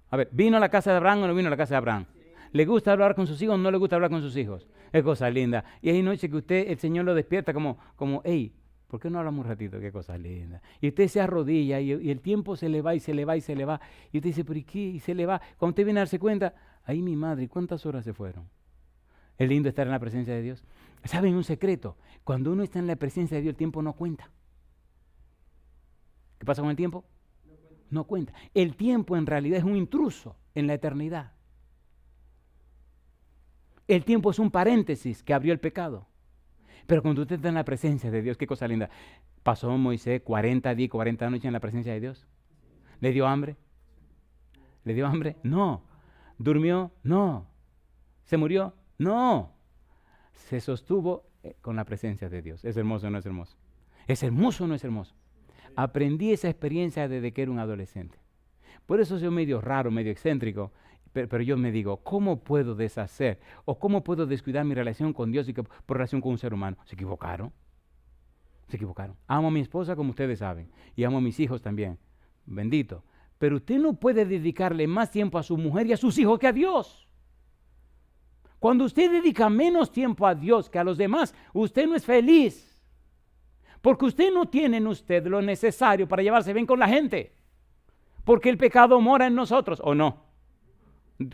[SPEAKER 1] A ver, ¿vino a la casa de Abraham o no vino a la casa de Abraham? ¿Le gusta hablar con sus hijos o no le gusta hablar con sus hijos? Es cosa linda. Y hay noches que usted, el Señor lo despierta como hey, ¿por qué no hablamos un ratito? Qué cosa linda. Y usted se arrodilla y el tiempo se le va y se le va y se le va. Y usted dice, ¿pero y qué? Y se le va. Cuando usted viene a darse cuenta, ay, mi madre, ¿cuántas horas se fueron? Es lindo estar en la presencia de Dios. ¿Saben un secreto? Cuando uno está en la presencia de Dios, el tiempo no cuenta. ¿Qué pasa con el tiempo? No cuenta. El tiempo en realidad es un intruso en la eternidad. El tiempo es un paréntesis que abrió el pecado. Pero cuando usted está en la presencia de Dios, qué cosa linda. ¿Pasó Moisés 40 días, 40 noches en la presencia de Dios? ¿Le dio hambre? ¿Le dio hambre? No. ¿Durmió? No. ¿Se murió? No. Se sostuvo con la presencia de Dios. ¿Es hermoso o no es hermoso? ¿Es hermoso o no es hermoso? Aprendí esa experiencia desde que era un adolescente. Por eso soy medio raro, medio excéntrico. Pero yo me digo, ¿cómo puedo deshacer o cómo puedo descuidar mi relación con Dios y por relación con un ser humano? Se equivocaron. Se equivocaron. Amo a mi esposa como ustedes saben y amo a mis hijos también. Bendito. Pero usted no puede dedicarle más tiempo a su mujer y a sus hijos que a Dios. Cuando usted dedica menos tiempo a Dios que a los demás, usted no es feliz. Porque usted no tiene en usted lo necesario para llevarse bien con la gente. Porque el pecado mora en nosotros, ¿o no?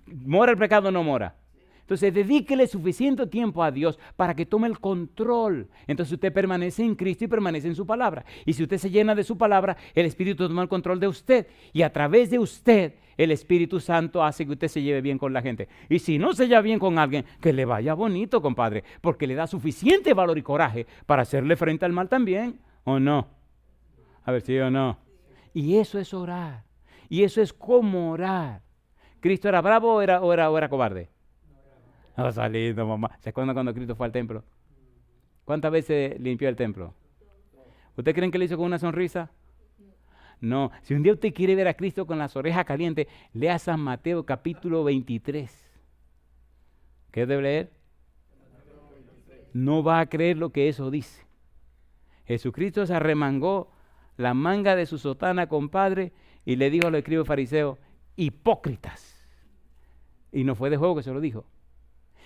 [SPEAKER 1] ¿Mora el pecado o no mora? Entonces dedíquele suficiente tiempo a Dios para que tome el control. Entonces usted permanece en Cristo y permanece en su palabra. Y si usted se llena de su palabra, el Espíritu toma el control de usted. Y a través de usted, el Espíritu Santo hace que usted se lleve bien con la gente. Y si no se lleva bien con alguien, que le vaya bonito, compadre. Porque le da suficiente valor y coraje para hacerle frente al mal también. ¿O no? A ver, sí o no. Y eso es orar. Y eso es como orar. ¿Cristo era bravo o era cobarde? No, salido, mamá. ¿Se acuerdan cuando Cristo fue al templo? ¿Cuántas veces limpió el templo? ¿Ustedes creen que lo hizo con una sonrisa? No. Si un día usted quiere ver a Cristo con las orejas calientes, lea San Mateo capítulo 23. ¿Qué debe leer? No va a creer lo que eso dice. Jesucristo se arremangó la manga de su sotana, compadre, y le dijo a los escribas fariseos, hipócritas. Y no fue de juego que se lo dijo.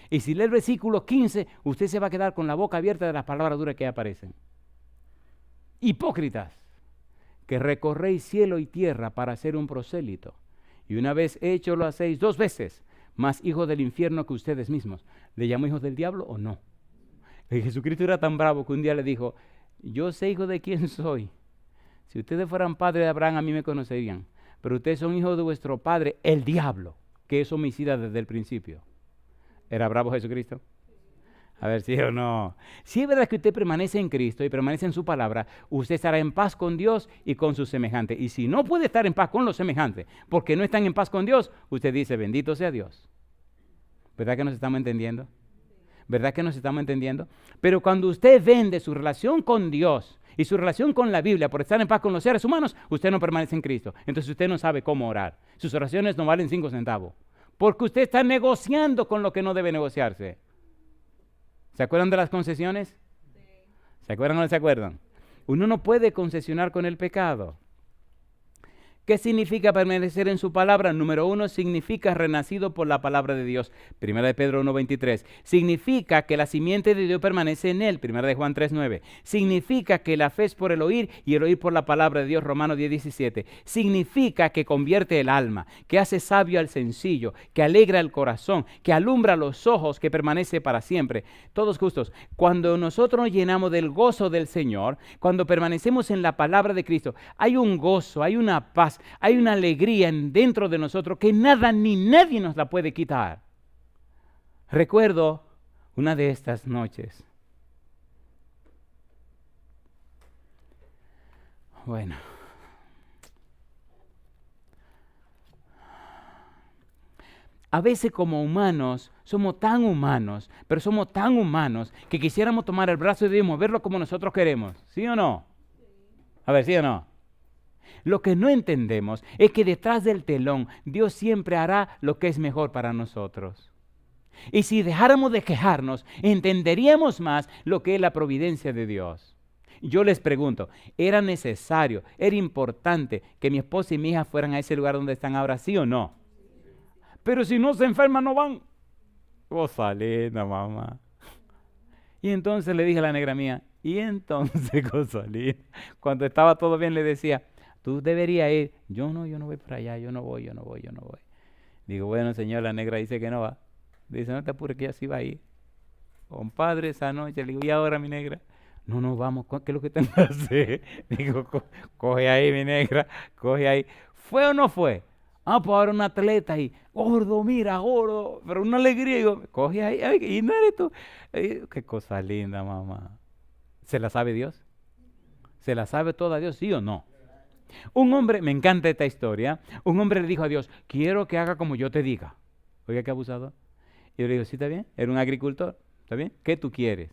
[SPEAKER 1] Y si lee el versículo 15, usted se va a quedar con la boca abierta de las palabras duras que aparecen. Hipócritas, que recorréis cielo y tierra para ser un prosélito, y una vez hecho lo hacéis 2 veces, más hijos del infierno que ustedes mismos. ¿Le llamo hijos del diablo o no? Y Jesucristo era tan bravo que un día le dijo, yo sé hijo de quién soy. Si ustedes fueran padres de Abraham, a mí me conocerían. Pero ustedes son hijos de vuestro padre, el diablo, que es homicida desde el principio. ¿Era bravo Jesucristo? A ver, sí o no. Si es verdad que usted permanece en Cristo y permanece en su palabra, usted estará en paz con Dios y con sus semejantes. Y si no puede estar en paz con los semejantes porque no están en paz con Dios, usted dice, bendito sea Dios. ¿Verdad que nos estamos entendiendo? ¿Verdad que nos estamos entendiendo? Pero cuando usted vende su relación con Dios y su relación con la Biblia por estar en paz con los seres humanos, usted no permanece en Cristo. Entonces usted no sabe cómo orar. Sus oraciones no valen 5 centavos. Porque usted está negociando con lo que no debe negociarse. ¿Se acuerdan de las concesiones? Sí. ¿Se acuerdan o no se acuerdan? Uno no puede concesionar con el pecado. ¿Qué significa permanecer en su palabra? Número 1, significa renacido por la palabra de Dios. Primera de Pedro 1:23. Significa que la simiente de Dios permanece en él. Primera de Juan 3:9. Significa que la fe es por el oír y el oír por la palabra de Dios. Romanos 10:17. Significa que convierte el alma, que hace sabio al sencillo, que alegra el corazón, que alumbra los ojos, que permanece para siempre. Todos justos. Cuando nosotros nos llenamos del gozo del Señor, cuando permanecemos en la palabra de Cristo, hay un gozo, hay una paz, hay una alegría dentro de nosotros que nada ni nadie nos la puede quitar. Recuerdo una de estas noches. Bueno. A veces como humanos, somos tan humanos, pero somos tan humanos que quisiéramos tomar el brazo de Dios y moverlo como nosotros queremos. ¿Sí o no? A ver, ¿sí o no? Lo que no entendemos es que detrás del telón Dios siempre hará lo que es mejor para nosotros. Y si dejáramos de quejarnos, entenderíamos más lo que es la providencia de Dios. Yo les pregunto, ¿era necesario, era importante que mi esposa y mi hija fueran a ese lugar donde están ahora, sí o no? Pero si no se enferman, no van. Cosa linda, mamá. Y entonces le dije a la negra mía, y entonces, cosa linda, cuando estaba todo bien le decía, tú deberías ir. Yo no voy para allá, yo no voy. Digo, bueno, señor, la negra dice que no va. Dice, no te apures que ella sí va a ir. Compadre, esa noche, le digo, ¿y ahora, mi negra? No, vamos, ¿qué es lo que tengo que hacer? Digo, coge ahí, mi negra, coge ahí. ¿Fue o no fue? Pues ahora un atleta ahí, gordo, mira, gordo, pero una alegría. Digo, coge ahí, ay, y no eres tú. Qué cosa linda, mamá. ¿Se la sabe Dios? ¿Se la sabe toda Dios, sí o no? Un hombre, me encanta esta historia, un hombre le dijo a Dios, quiero que haga como yo te diga. Oiga, qué abusado. Y yo le digo, sí, está bien, era un agricultor, ¿está bien? ¿Qué tú quieres?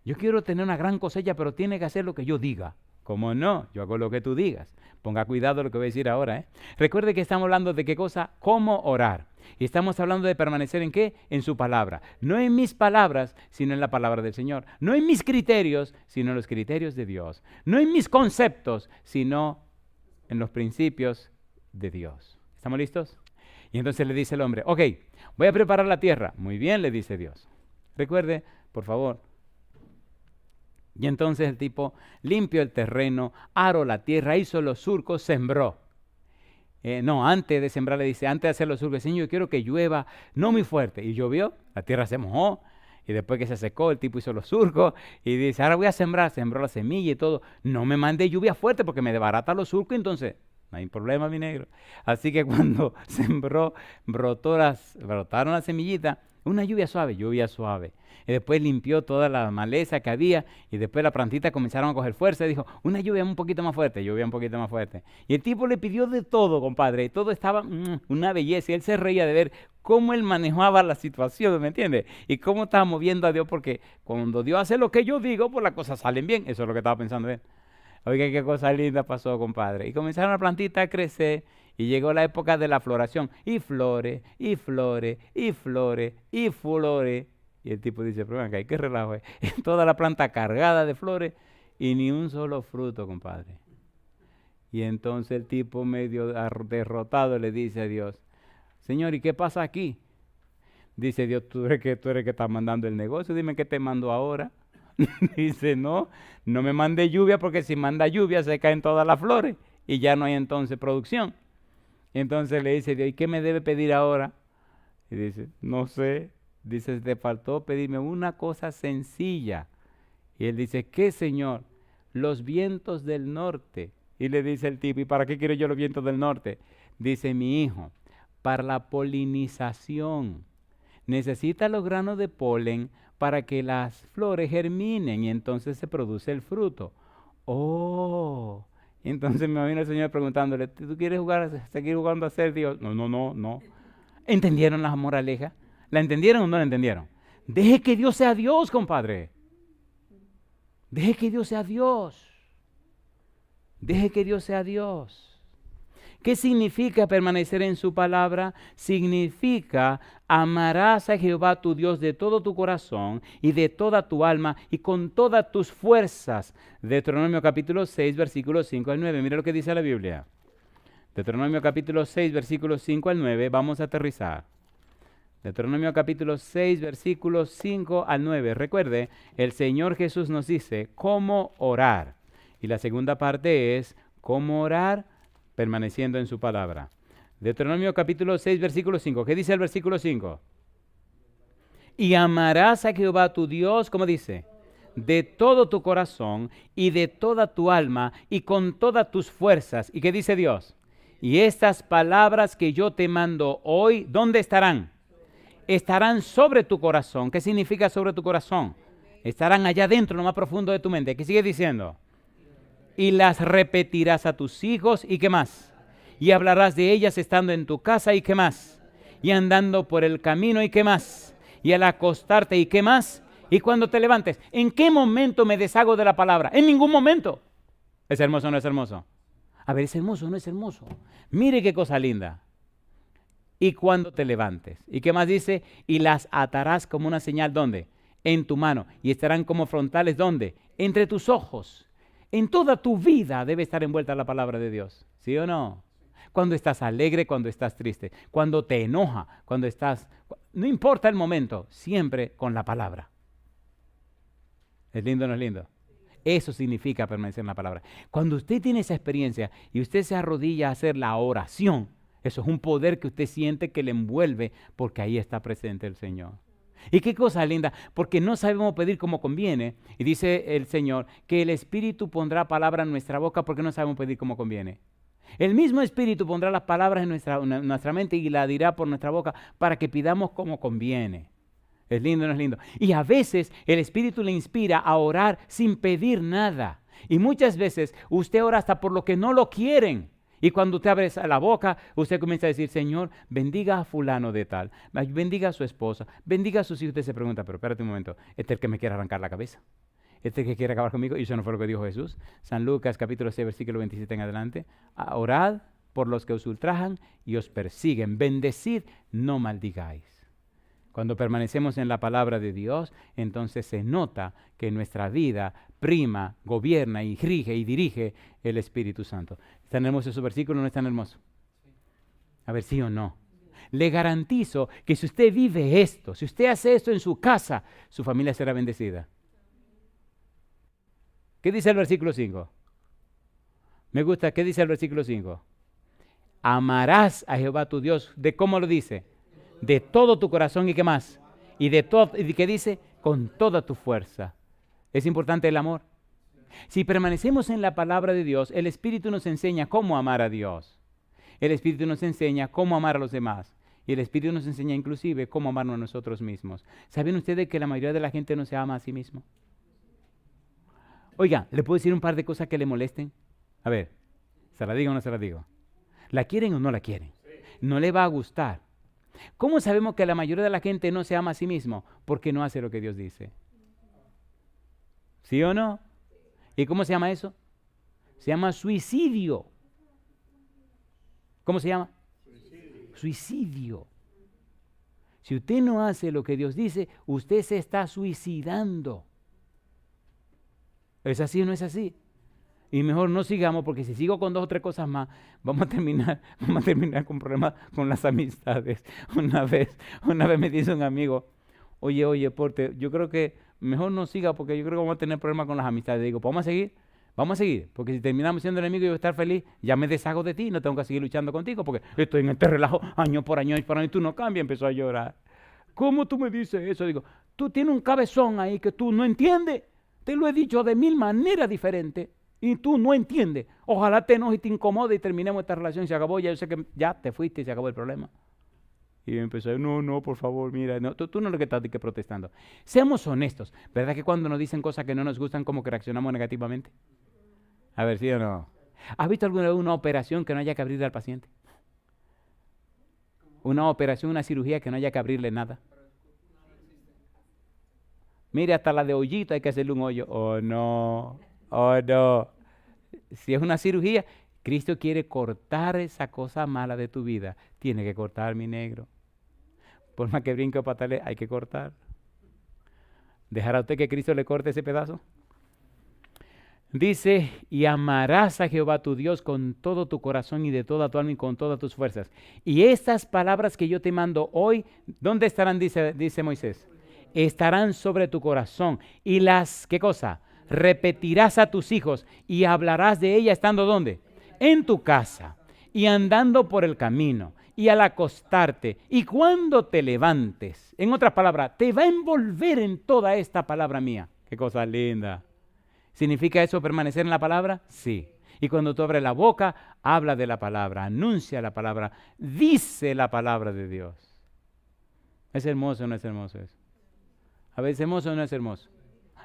[SPEAKER 1] Yo quiero tener una gran cosecha, pero tiene que hacer lo que yo diga. ¿Cómo no? Yo hago lo que tú digas. Ponga cuidado lo que voy a decir ahora. Recuerde que estamos hablando de qué cosa, cómo orar. Y estamos hablando de permanecer en qué, en su palabra. No en mis palabras, sino en la palabra del Señor. No en mis criterios, sino en los criterios de Dios. No en mis conceptos, sino en los principios de Dios. ¿Estamos listos? Y entonces le dice el hombre, ok, voy a preparar la tierra. Muy bien, le dice Dios. Recuerde, por favor. Y entonces el tipo limpió el terreno, aró la tierra, hizo los surcos, sembró. Antes de sembrar le dice, antes de hacer los surcos, Señor, yo quiero que llueva, no muy fuerte. Y llovió, la tierra se mojó. Y después que se secó, el tipo hizo los surcos y dice, ahora voy a sembrar, sembró la semilla y todo. No me mande lluvia fuerte porque me desbarata los surcos, entonces no hay problema, mi negro. Así que cuando sembró, brotaron las semillitas, una lluvia suave. Y después limpió toda la maleza que había y después las plantitas comenzaron a coger fuerza y dijo, una lluvia un poquito más fuerte. Y el tipo le pidió de todo, compadre, y todo estaba una belleza. Y él se reía de ver cómo él manejaba la situación, ¿me entiendes? Y cómo estaba moviendo a Dios, porque cuando Dios hace lo que yo digo, pues las cosas salen bien. Eso es lo que estaba pensando él. Oiga, qué cosa linda pasó, compadre. Y comenzaron las plantitas a crecer y llegó la época de la floración. Y flores. Y el tipo dice, pero venga, ¿qué relajo es? Toda la planta cargada de flores y ni un solo fruto, compadre. Y entonces el tipo medio derrotado le dice a Dios, Señor, ¿y qué pasa aquí? Dice Dios, tú eres que estás mandando el negocio, dime qué te mando ahora. Dice, no me mande lluvia porque si manda lluvia se caen todas las flores y ya no hay entonces producción. Y entonces le dice Dios, ¿y qué me debe pedir ahora? Y dice, no sé. Dice, te faltó pedirme una cosa sencilla. Y él dice, ¿qué, Señor? Los vientos del norte. Y le dice el tipo, ¿y para qué quiero yo los vientos del norte? Dice, mi hijo, para la polinización. Necesita los granos de polen para que las flores germinen y entonces se produce el fruto. Oh, entonces me vino el Señor preguntándole, ¿tú quieres seguir jugando a ser Dios? No. ¿Entendieron la moraleja? ¿La entendieron o no la entendieron? Deje que Dios sea Dios, compadre. Deje que Dios sea Dios. Deje que Dios sea Dios. ¿Qué significa permanecer en su palabra? Significa amarás a Jehová tu Dios de todo tu corazón y de toda tu alma y con todas tus fuerzas. Deuteronomio capítulo 6, versículos 5 al 9. Mira lo que dice la Biblia. Deuteronomio capítulo 6, versículos 5 al 9. Vamos a aterrizar. Deuteronomio capítulo 6, versículos 5 al 9. Recuerde, el Señor Jesús nos dice cómo orar. Y la segunda parte es cómo orar permaneciendo en su palabra. Deuteronomio capítulo 6, versículo 5. ¿Qué dice el versículo 5? Y amarás a Jehová tu Dios, ¿cómo dice? De todo tu corazón y de toda tu alma y con todas tus fuerzas. ¿Y qué dice Dios? Y estas palabras que yo te mando hoy, ¿dónde estarán? Estarán sobre tu corazón. ¿Qué significa sobre tu corazón? Estarán allá dentro, lo más profundo de tu mente. ¿Qué sigue diciendo? Y las repetirás a tus hijos, ¿y qué más? Y hablarás de ellas estando en tu casa, ¿y qué más? Y andando por el camino, ¿y qué más? Y al acostarte, ¿y qué más? Y cuando te levantes, ¿en qué momento me deshago de la palabra? En ningún momento. ¿Es hermoso o no es hermoso? A ver, ¿es hermoso o no es hermoso? Mire qué cosa linda. Y cuando te levantes, ¿y qué más dice? Y las atarás como una señal, ¿dónde? En tu mano. Y estarán como frontales, ¿dónde? Entre tus ojos. En toda tu vida debe estar envuelta la palabra de Dios, ¿sí o no? Cuando estás alegre, cuando estás triste, cuando te enoja, cuando estás... No importa el momento, siempre con la palabra. ¿Es lindo o no es lindo? Eso significa permanecer en la palabra. Cuando usted tiene esa experiencia y usted se arrodilla a hacer la oración, eso es un poder que usted siente que le envuelve porque ahí está presente el Señor. Y qué cosa linda, porque no sabemos pedir como conviene. Y dice el Señor que el Espíritu pondrá palabra en nuestra boca porque no sabemos pedir como conviene. El mismo Espíritu pondrá las palabras en nuestra mente y la dirá por nuestra boca para que pidamos como conviene. ¿Es lindo o no es lindo? Y a veces el Espíritu le inspira a orar sin pedir nada. Y muchas veces usted ora hasta por lo que no lo quieren. Y cuando usted abre la boca, usted comienza a decir, Señor, bendiga a fulano de tal, bendiga a su esposa, bendiga a sus hijos. Usted se pregunta, pero espérate un momento, ¿este es el que me quiere arrancar la cabeza? ¿Este es el que quiere acabar conmigo? Y eso no fue lo que dijo Jesús. San Lucas capítulo 6, versículo 27 en adelante. Orad por los que os ultrajan y os persiguen. Bendecid, no maldigáis. Cuando permanecemos en la palabra de Dios, entonces se nota que nuestra vida prima, gobierna y rige y dirige el Espíritu Santo. ¿Están hermosos esos versículos o no están hermosos? A ver, sí o no. Le garantizo que si usted vive esto, si usted hace esto en su casa, su familia será bendecida. ¿Qué dice el versículo 5? Me gusta, ¿qué dice el versículo 5? Amarás a Jehová tu Dios. ¿De cómo lo dice? De todo tu corazón y qué más. Y de todo, ¿y qué dice? Con toda tu fuerza. ¿Es importante el amor? Si permanecemos en la palabra de Dios, el Espíritu nos enseña cómo amar a Dios. El Espíritu nos enseña cómo amar a los demás. Y el Espíritu nos enseña inclusive cómo amarnos a nosotros mismos. ¿Saben ustedes que la mayoría de la gente no se ama a sí mismo? Oiga, ¿le puedo decir un par de cosas que le molesten? A ver, ¿se la digo o no se la digo? ¿La quieren o no la quieren? No le va a gustar. ¿Cómo sabemos que la mayoría de la gente no se ama a sí mismo? Porque no hace lo que Dios dice. ¿Sí o no? ¿Y cómo se llama eso? Se llama suicidio. ¿Cómo se llama? Suicidio. Si usted no hace lo que Dios dice, usted se está suicidando. ¿Es así o no es así? Y mejor no sigamos, porque si sigo con 2 o 3 cosas más, vamos a terminar con problemas con las amistades. Una vez me dice un amigo, oye, Porte, yo creo que mejor no siga porque yo creo que vamos a tener problemas con las amistades. Digo, ¿vamos a seguir? Porque si terminamos siendo enemigos y yo voy a estar feliz, ya me deshago de ti, no tengo que seguir luchando contigo porque estoy en este relajo año por año y tú no cambias. Empezó a llorar. ¿cómo tú me dices eso? Digo, tú tienes un cabezón ahí que tú no entiendes. Te lo he dicho de 1000 maneras diferentes y tú no entiendes. Ojalá te enojes y te incomode y terminemos esta relación y se acabó. Ya yo sé que ya te fuiste y se acabó el problema. Y empezó, no, por favor, mira, no, tú no es lo que estás protestando. Seamos honestos, ¿verdad que cuando nos dicen cosas que no nos gustan, como que reaccionamos negativamente? A ver, ¿sí o no? ¿Has visto alguna vez una operación que no haya que abrirle al paciente? Una operación, una cirugía que no haya que abrirle nada. Mire, hasta la de hoyito hay que hacerle un hoyo. Oh, no. Si es una cirugía, Cristo quiere cortar esa cosa mala de tu vida. Tiene que cortar, mi negro. Por más que brinque o patale, hay que cortar. ¿Dejará usted que Cristo le corte ese pedazo? Dice, y amarás a Jehová tu Dios con todo tu corazón y de toda tu alma y con todas tus fuerzas. Y estas palabras que yo te mando hoy, ¿dónde estarán? Dice Moisés. Estarán sobre tu corazón. Y las, ¿qué cosa? Repetirás a tus hijos y hablarás de ella estando ¿dónde? En tu casa y andando por el camino y al acostarte y cuando te levantes. En otras palabras, te va a envolver en toda esta palabra mía. Qué cosa linda. ¿Significa eso permanecer en la palabra? Sí. Y cuando tú abres la boca, habla de la palabra, anuncia la palabra, dice la palabra de Dios. ¿Es hermoso o no es hermoso eso? A ver, ¿es hermoso o no es hermoso?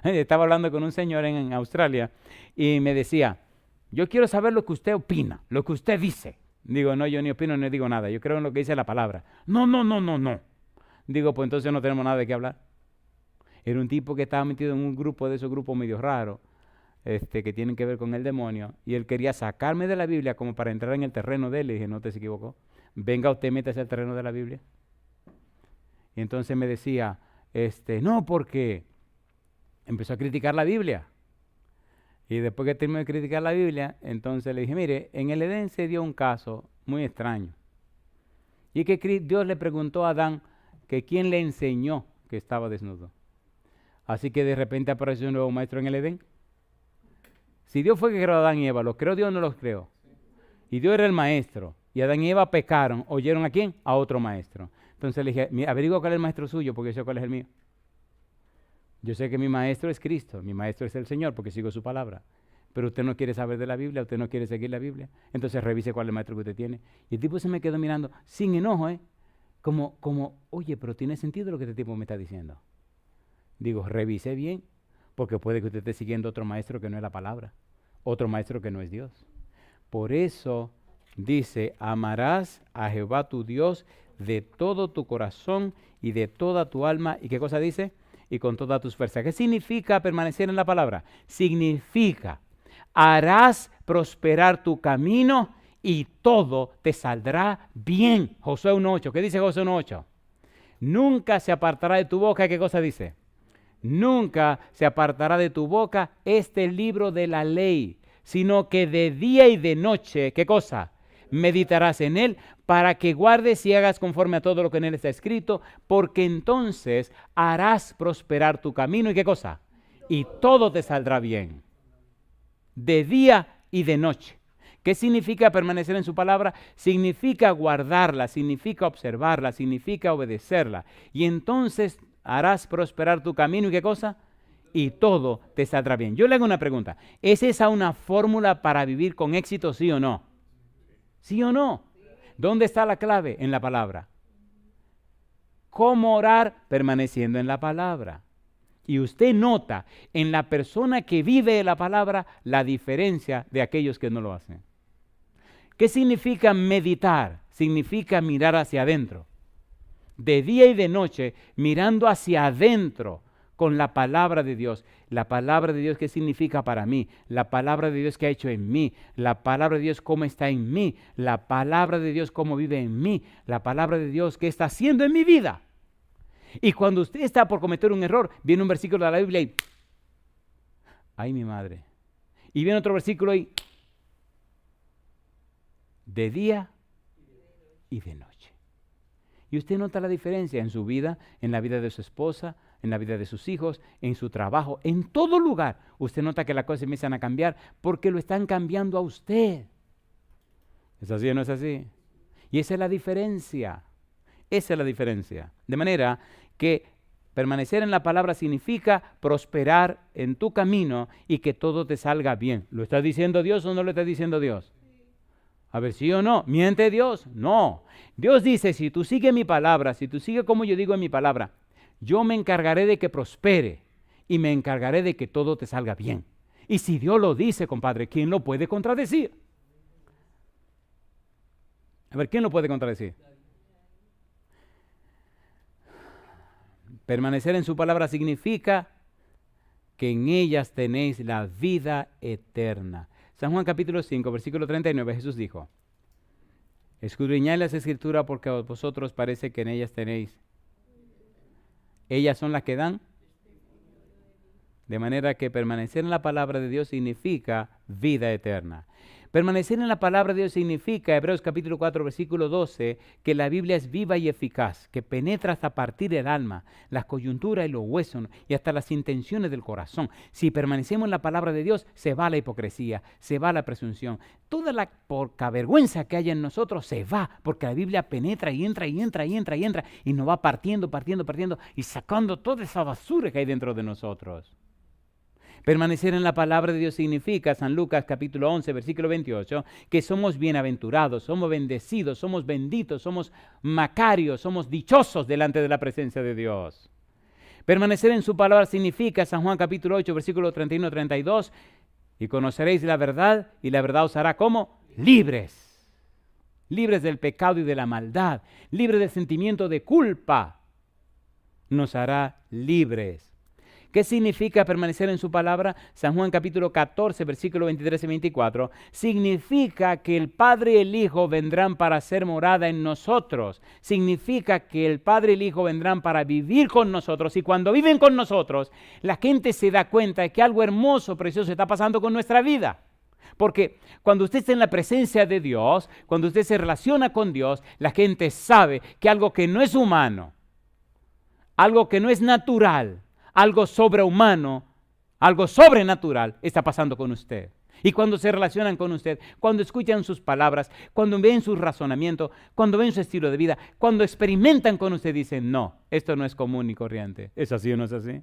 [SPEAKER 1] Estaba hablando con un señor en Australia y me decía, yo quiero saber lo que usted opina, lo que usted dice. Digo, no, yo ni opino ni digo nada, yo creo en lo que dice la palabra. No. Digo, pues entonces no tenemos nada de qué hablar. Era un tipo que estaba metido en un grupo de esos grupos medio raros, que tienen que ver con el demonio, y él quería sacarme de la Biblia como para entrar en el terreno de él. Le dije, no te se equivocó, venga usted, métase al terreno de la Biblia. Y entonces me decía, no, porque empezó a criticar la Biblia. Y después que terminó de criticar la Biblia, entonces le dije, mire, en el Edén se dio un caso muy extraño. Y que Dios le preguntó a Adán que quién le enseñó que estaba desnudo. Así que de repente apareció un nuevo maestro en el Edén. Si Dios fue que creó a Adán y Eva, ¿los creó Dios o no los creó? Y Dios era el maestro. Y Adán y Eva pecaron. ¿Oyeron a quién? A otro maestro. Entonces le dije, averigua cuál es el maestro suyo porque yo sé cuál es el mío. Yo sé que mi maestro es Cristo, mi maestro es el Señor porque sigo su palabra. Pero usted no quiere saber de la Biblia, usted no quiere seguir la Biblia. Entonces revise cuál es el maestro que usted tiene. Y el tipo se me quedó mirando sin enojo, como, oye, pero tiene sentido lo que este tipo me está diciendo. Digo, revise bien, porque puede que usted esté siguiendo otro maestro que no es la palabra, otro maestro que no es Dios. Por eso dice, amarás a Jehová tu Dios de todo tu corazón y de toda tu alma. ¿Y qué cosa dice? Y con todas tus fuerzas. ¿Qué significa permanecer en la palabra? Significa, harás prosperar tu camino y todo te saldrá bien. Josué 1:8. ¿Qué dice Josué 1:8? Nunca se apartará de tu boca. ¿Qué cosa dice? Nunca se apartará de tu boca este libro de la ley, sino que de día y de noche, ¿qué cosa? Meditarás en él para que guardes y hagas conforme a todo lo que en él está escrito, porque entonces harás prosperar tu camino. ¿Y qué cosa? Y todo te saldrá bien. De día y de noche. ¿Qué significa permanecer en su palabra? Significa guardarla, significa observarla, significa obedecerla. Y entonces harás prosperar tu camino. ¿Y qué cosa? Y todo te saldrá bien. Yo le hago una pregunta. ¿Es esa una fórmula para vivir con éxito, sí o no? ¿Sí o no? ¿Dónde está la clave? En la palabra. ¿Cómo orar? Permaneciendo en la palabra. Y usted nota en la persona que vive la palabra la diferencia de aquellos que no lo hacen. ¿Qué significa meditar? Significa mirar hacia adentro. De día y de noche, mirando hacia adentro con la palabra de Dios. La palabra de Dios, ¿qué significa para mí? La palabra de Dios que ha hecho en mí. La palabra de Dios cómo está en mí. La palabra de Dios cómo vive en mí. La palabra de Dios qué está haciendo en mi vida. Y cuando usted está por cometer un error, viene un versículo de la Biblia y ¡ay, mi madre! Y viene otro versículo y de día y de noche. Y usted nota la diferencia en su vida, en la vida de su esposa, en la vida de sus hijos, en su trabajo, en todo lugar. Usted nota que las cosas empiezan a cambiar porque lo están cambiando a usted. ¿Es así o no es así? Y esa es la diferencia. Esa es la diferencia. De manera que permanecer en la palabra significa prosperar en tu camino y que todo te salga bien. ¿Lo está diciendo Dios o no lo está diciendo Dios? A ver, ¿sí o no? ¿Miente Dios? No. Dios dice, si tú sigues mi palabra, si tú sigues como yo digo en mi palabra, yo me encargaré de que prospere y me encargaré de que todo te salga bien. Y si Dios lo dice, compadre, ¿quién lo puede contradecir? A ver, ¿quién lo puede contradecir? Permanecer en su palabra significa que en ellas tenéis la vida eterna. San Juan capítulo 5, versículo 39, Jesús dijo, escudriñad las escrituras porque a vosotros parece que en ellas tenéis. Ellas son las que dan. De manera que permanecer en la palabra de Dios significa vida eterna. Permanecer en la palabra de Dios significa, Hebreos capítulo 4, versículo 12, que la Biblia es viva y eficaz, que penetra hasta partir el alma, las coyunturas y los huesos y hasta las intenciones del corazón. Si permanecemos en la palabra de Dios, se va la hipocresía, se va la presunción. Toda la porcavergüenza que hay en nosotros se va, porque la Biblia penetra y entra y entra y entra y entra y nos va partiendo y sacando toda esa basura que hay dentro de nosotros. Permanecer en la palabra de Dios significa, San Lucas capítulo 11, versículo 28, que somos bienaventurados, somos bendecidos, somos benditos, somos macarios, somos dichosos delante de la presencia de Dios. Permanecer en su palabra significa, San Juan capítulo 8, versículo 31-32, y conoceréis la verdad, y la verdad os hará como libres. Libres del pecado y de la maldad, libres del sentimiento de culpa. Nos hará libres. ¿Qué significa permanecer en su palabra? San Juan capítulo 14, versículos 23 y 24. Significa que el Padre y el Hijo vendrán para hacer morada en nosotros. Significa que el Padre y el Hijo vendrán para vivir con nosotros. Y cuando viven con nosotros, la gente se da cuenta de que algo hermoso, precioso está pasando con nuestra vida. Porque cuando usted está en la presencia de Dios, cuando usted se relaciona con Dios, la gente sabe que algo que no es humano, algo que no es natural, algo sobrehumano, algo sobrenatural está pasando con usted. Y cuando se relacionan con usted, cuando escuchan sus palabras, cuando ven su razonamiento, cuando ven su estilo de vida, cuando experimentan con usted, dicen, no, esto no es común y corriente. ¿Es así o no es así?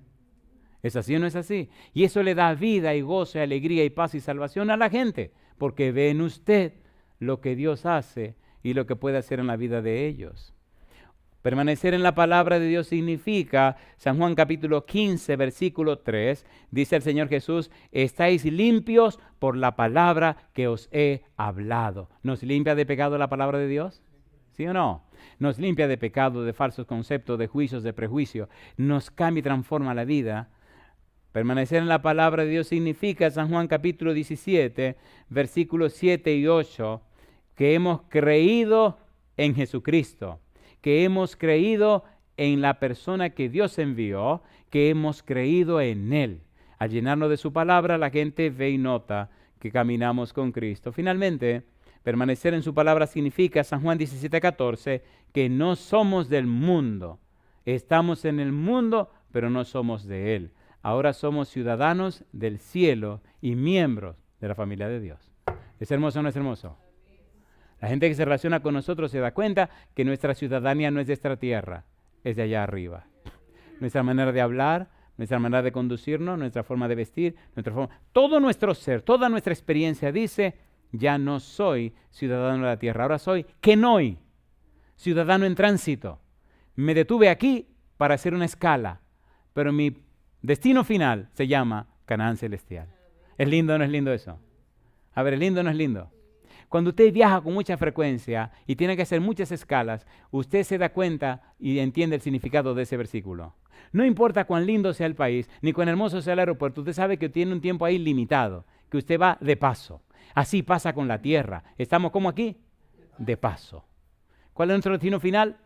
[SPEAKER 1] ¿Es así o no es así? Y eso le da vida y gozo, y alegría y paz y salvación a la gente, porque ve en usted lo que Dios hace y lo que puede hacer en la vida de ellos. Permanecer en la palabra de Dios significa, San Juan capítulo 15, versículo 3, dice el Señor Jesús, estáis limpios por la palabra que os he hablado. ¿Nos limpia de pecado la palabra de Dios? ¿Sí o no? Nos limpia de pecado, de falsos conceptos, de juicios, de prejuicios. Nos cambia y transforma la vida. Permanecer en la palabra de Dios significa, San Juan capítulo 17, versículos 7 y 8, que hemos creído en Jesucristo, que hemos creído en la persona que Dios envió, que hemos creído en Él. Al llenarnos de su palabra, la gente ve y nota que caminamos con Cristo. Finalmente, permanecer en su palabra significa, San Juan 17:14, que no somos del mundo. Estamos en el mundo, pero no somos de Él. Ahora somos ciudadanos del cielo y miembros de la familia de Dios. ¿Es hermoso o no es hermoso? La gente que se relaciona con nosotros se da cuenta que nuestra ciudadanía no es de esta tierra, es de allá arriba. Nuestra manera de hablar, nuestra manera de conducirnos, nuestra forma de vestir, todo nuestro ser, toda nuestra experiencia dice, ya no soy ciudadano de la tierra, ahora soy kenoi, ciudadano en tránsito. Me detuve aquí para hacer una escala, pero mi destino final se llama Canaán celestial. ¿Es lindo o no es lindo eso? A ver, ¿es lindo o no es lindo? Cuando usted viaja con mucha frecuencia y tiene que hacer muchas escalas, usted se da cuenta y entiende el significado de ese versículo. No importa cuán lindo sea el país, ni cuán hermoso sea el aeropuerto, usted sabe que tiene un tiempo ahí limitado, que usted va de paso. Así pasa con la tierra. ¿Estamos como aquí? De paso. ¿Cuál es nuestro destino final?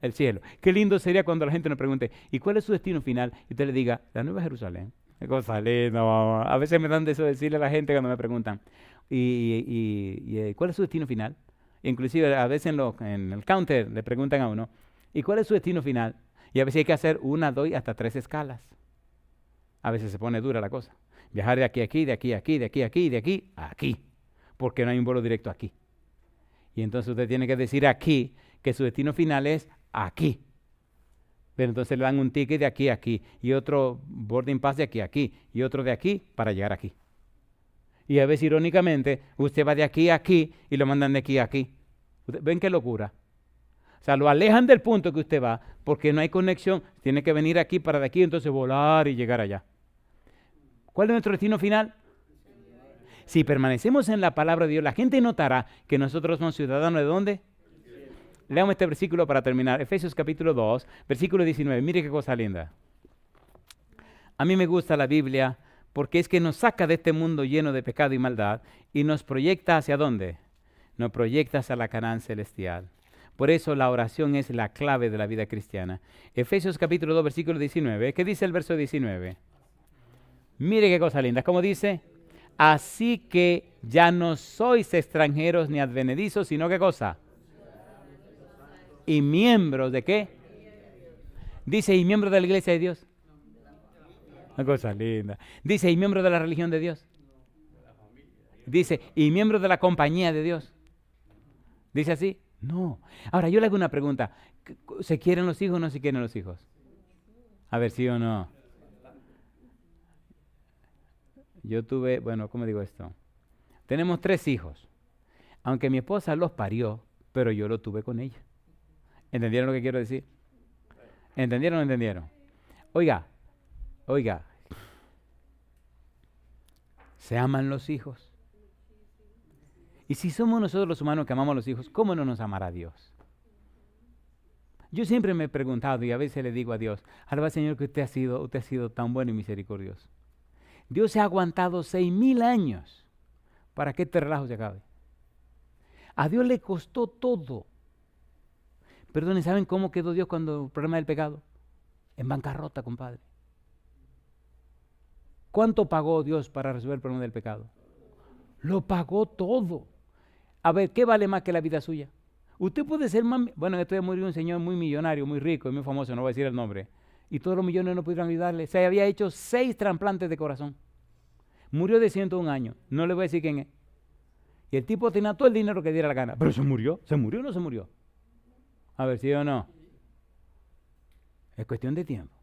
[SPEAKER 1] El cielo. Qué lindo sería cuando la gente nos pregunte, ¿y cuál es su destino final? Y usted le diga, la Nueva Jerusalén. Qué cosa linda, mamá. A veces me dan de eso decirle a la gente cuando me preguntan, ¿y cuál es su destino final? Inclusive a veces en el counter le preguntan a uno, ¿y cuál es su destino final? Y a veces hay que hacer 1, 2 y hasta 3 escalas. A veces se pone dura la cosa. Viajar de aquí a aquí, de aquí a aquí, de aquí a aquí, de aquí a aquí, porque no hay un vuelo directo aquí. Y entonces usted tiene que decir aquí que su destino final es aquí. Pero entonces le dan un ticket de aquí a aquí, y otro boarding pass de aquí a aquí, y otro de aquí para llegar aquí. Y a veces, irónicamente, usted va de aquí a aquí y lo mandan de aquí a aquí. ¿Ven qué locura? O sea, lo alejan del punto que usted va porque no hay conexión. Tiene que venir aquí para de aquí, entonces volar y llegar allá. ¿Cuál es nuestro destino final? Si permanecemos en la palabra de Dios, la gente notará que nosotros somos ciudadanos ¿de dónde? Leamos este versículo para terminar. Efesios capítulo 2, versículo 19. Mire qué cosa linda. A mí me gusta la Biblia porque es que nos saca de este mundo lleno de pecado y maldad y nos proyecta ¿hacia dónde? Nos proyecta hacia la Canaán celestial. Por eso la oración es la clave de la vida cristiana. Efesios capítulo 2, versículo 19. ¿Qué dice el verso 19? Mire qué cosa linda. ¿Cómo dice? Así que ya no sois extranjeros ni advenedizos, sino ¿qué cosa? Y miembros ¿de qué? Dice, y miembros de la iglesia de Dios. Una cosa linda. Dice, y miembros de la religión de Dios. Dice, y miembros de la compañía de Dios. ¿Dice así? No. Ahora, yo le hago una pregunta. ¿Se quieren los hijos o no se quieren los hijos? A ver, sí o no. Yo tuve, bueno, ¿cómo digo esto? Tenemos 3 hijos. Aunque mi esposa los parió, pero yo lo tuve con ella. ¿Entendieron lo que quiero decir? ¿Entendieron o no entendieron? Oiga, ¿se aman los hijos? Y si somos nosotros los humanos que amamos a los hijos, ¿cómo no nos amará Dios? Yo siempre me he preguntado y a veces le digo a Dios, alaba Señor que usted ha sido tan bueno y misericordioso. Dios se ha aguantado 6,000 años para que este relajo se acabe. A Dios le costó todo. Perdón, ¿saben cómo quedó Dios cuando el problema del pecado? En bancarrota, compadre. ¿Cuánto pagó Dios para resolver el problema del pecado? Lo pagó todo. A ver, ¿qué vale más que la vida suya? Usted puede ser más... Bueno, esto ya murió un señor muy millonario, muy rico y muy famoso, no voy a decir el nombre. Y todos los millones no pudieron ayudarle. Se había hecho 6 trasplantes de corazón. Murió de 101 años. No le voy a decir quién es. Y el tipo tenía todo el dinero que diera la gana. Pero se murió. ¿Se murió o no se murió? A ver, ¿sí o no? Es cuestión de tiempo.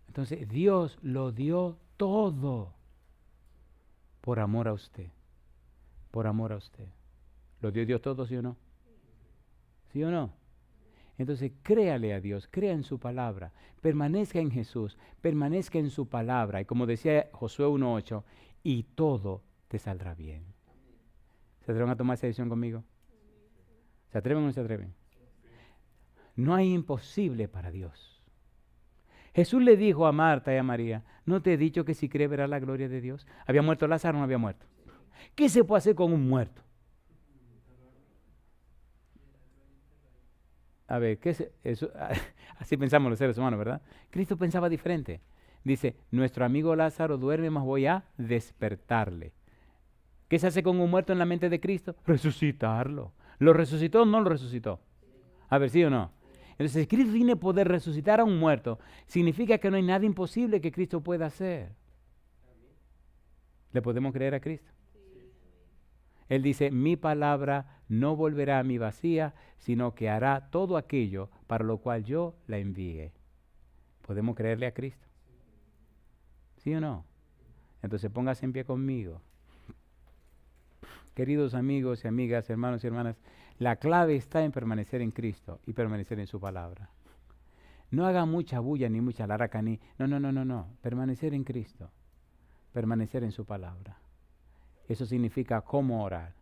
[SPEAKER 1] Entonces, Dios lo dio todo por amor a usted. Por amor a usted. ¿Lo dio Dios todo, sí o no? ¿Sí o no? Entonces, créale a Dios, crea en su palabra, permanezca en Jesús, permanezca en su palabra. Y como decía Josué 1:8, y todo te saldrá bien. ¿Se atreven a tomar esa decisión conmigo? ¿Se atreven o no se atreven? No hay imposible para Dios. Jesús le dijo a Marta y a María, ¿no te he dicho que si crees verás la gloria de Dios? ¿Había muerto Lázaro o no había muerto? ¿Qué se puede hacer con un muerto? A ver, así pensamos los seres humanos, ¿verdad? Cristo pensaba diferente. Dice, nuestro amigo Lázaro duerme, mas voy a despertarle. ¿Qué se hace con un muerto en la mente de Cristo? Resucitarlo. ¿Lo resucitó o no lo resucitó? A ver, ¿sí o no? Entonces, si Cristo tiene poder resucitar a un muerto, significa que no hay nada imposible que Cristo pueda hacer. ¿Le podemos creer a Cristo? Él dice, mi palabra no volverá a mí vacía, sino que hará todo aquello para lo cual yo la envíe. ¿Podemos creerle a Cristo? ¿Sí o no? Entonces póngase en pie conmigo. Queridos amigos y amigas, hermanos y hermanas, la clave está en permanecer en Cristo y permanecer en su palabra. No haga mucha bulla ni mucha laraca ni... No. Permanecer en Cristo. Permanecer en su palabra. Eso significa cómo orar.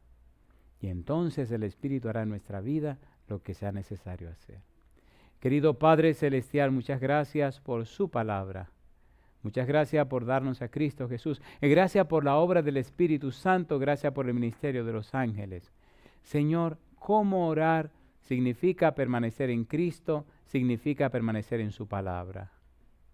[SPEAKER 1] Y entonces el Espíritu hará en nuestra vida lo que sea necesario hacer. Querido Padre Celestial, muchas gracias por su palabra. Muchas gracias por darnos a Cristo Jesús. Y gracias por la obra del Espíritu Santo. Gracias por el ministerio de los ángeles. Señor, cómo orar significa permanecer en Cristo, significa permanecer en su palabra.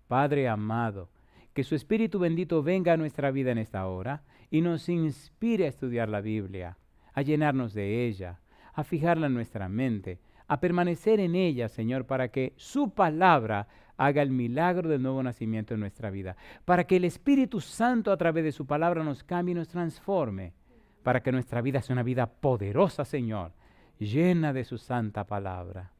[SPEAKER 1] Padre amado, que su Espíritu bendito venga a nuestra vida en esta hora y nos inspire a estudiar la Biblia, a llenarnos de ella, a fijarla en nuestra mente, a permanecer en ella, Señor, para que su palabra haga el milagro del nuevo nacimiento en nuestra vida, para que el Espíritu Santo a través de su palabra nos cambie y nos transforme, para que nuestra vida sea una vida poderosa, Señor, llena de su santa palabra.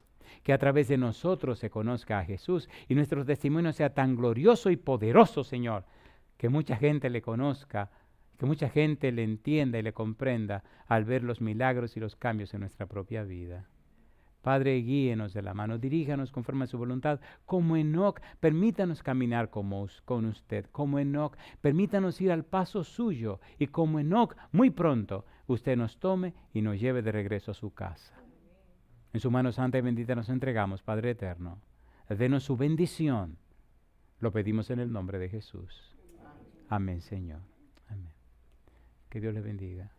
[SPEAKER 1] que a través de nosotros se conozca a Jesús y nuestro testimonio sea tan glorioso y poderoso, Señor, que mucha gente le conozca, que mucha gente le entienda y le comprenda al ver los milagros y los cambios en nuestra propia vida. Padre, guíenos de la mano, diríjanos conforme a su voluntad, como Enoc, permítanos caminar con usted, como Enoc, permítanos ir al paso suyo, y como Enoc, muy pronto, usted nos tome y nos lleve de regreso a su casa. En su mano santa y bendita nos entregamos, Padre eterno. Denos su bendición. Lo pedimos en el nombre de Jesús. Amén, Señor. Amén. Que Dios le bendiga.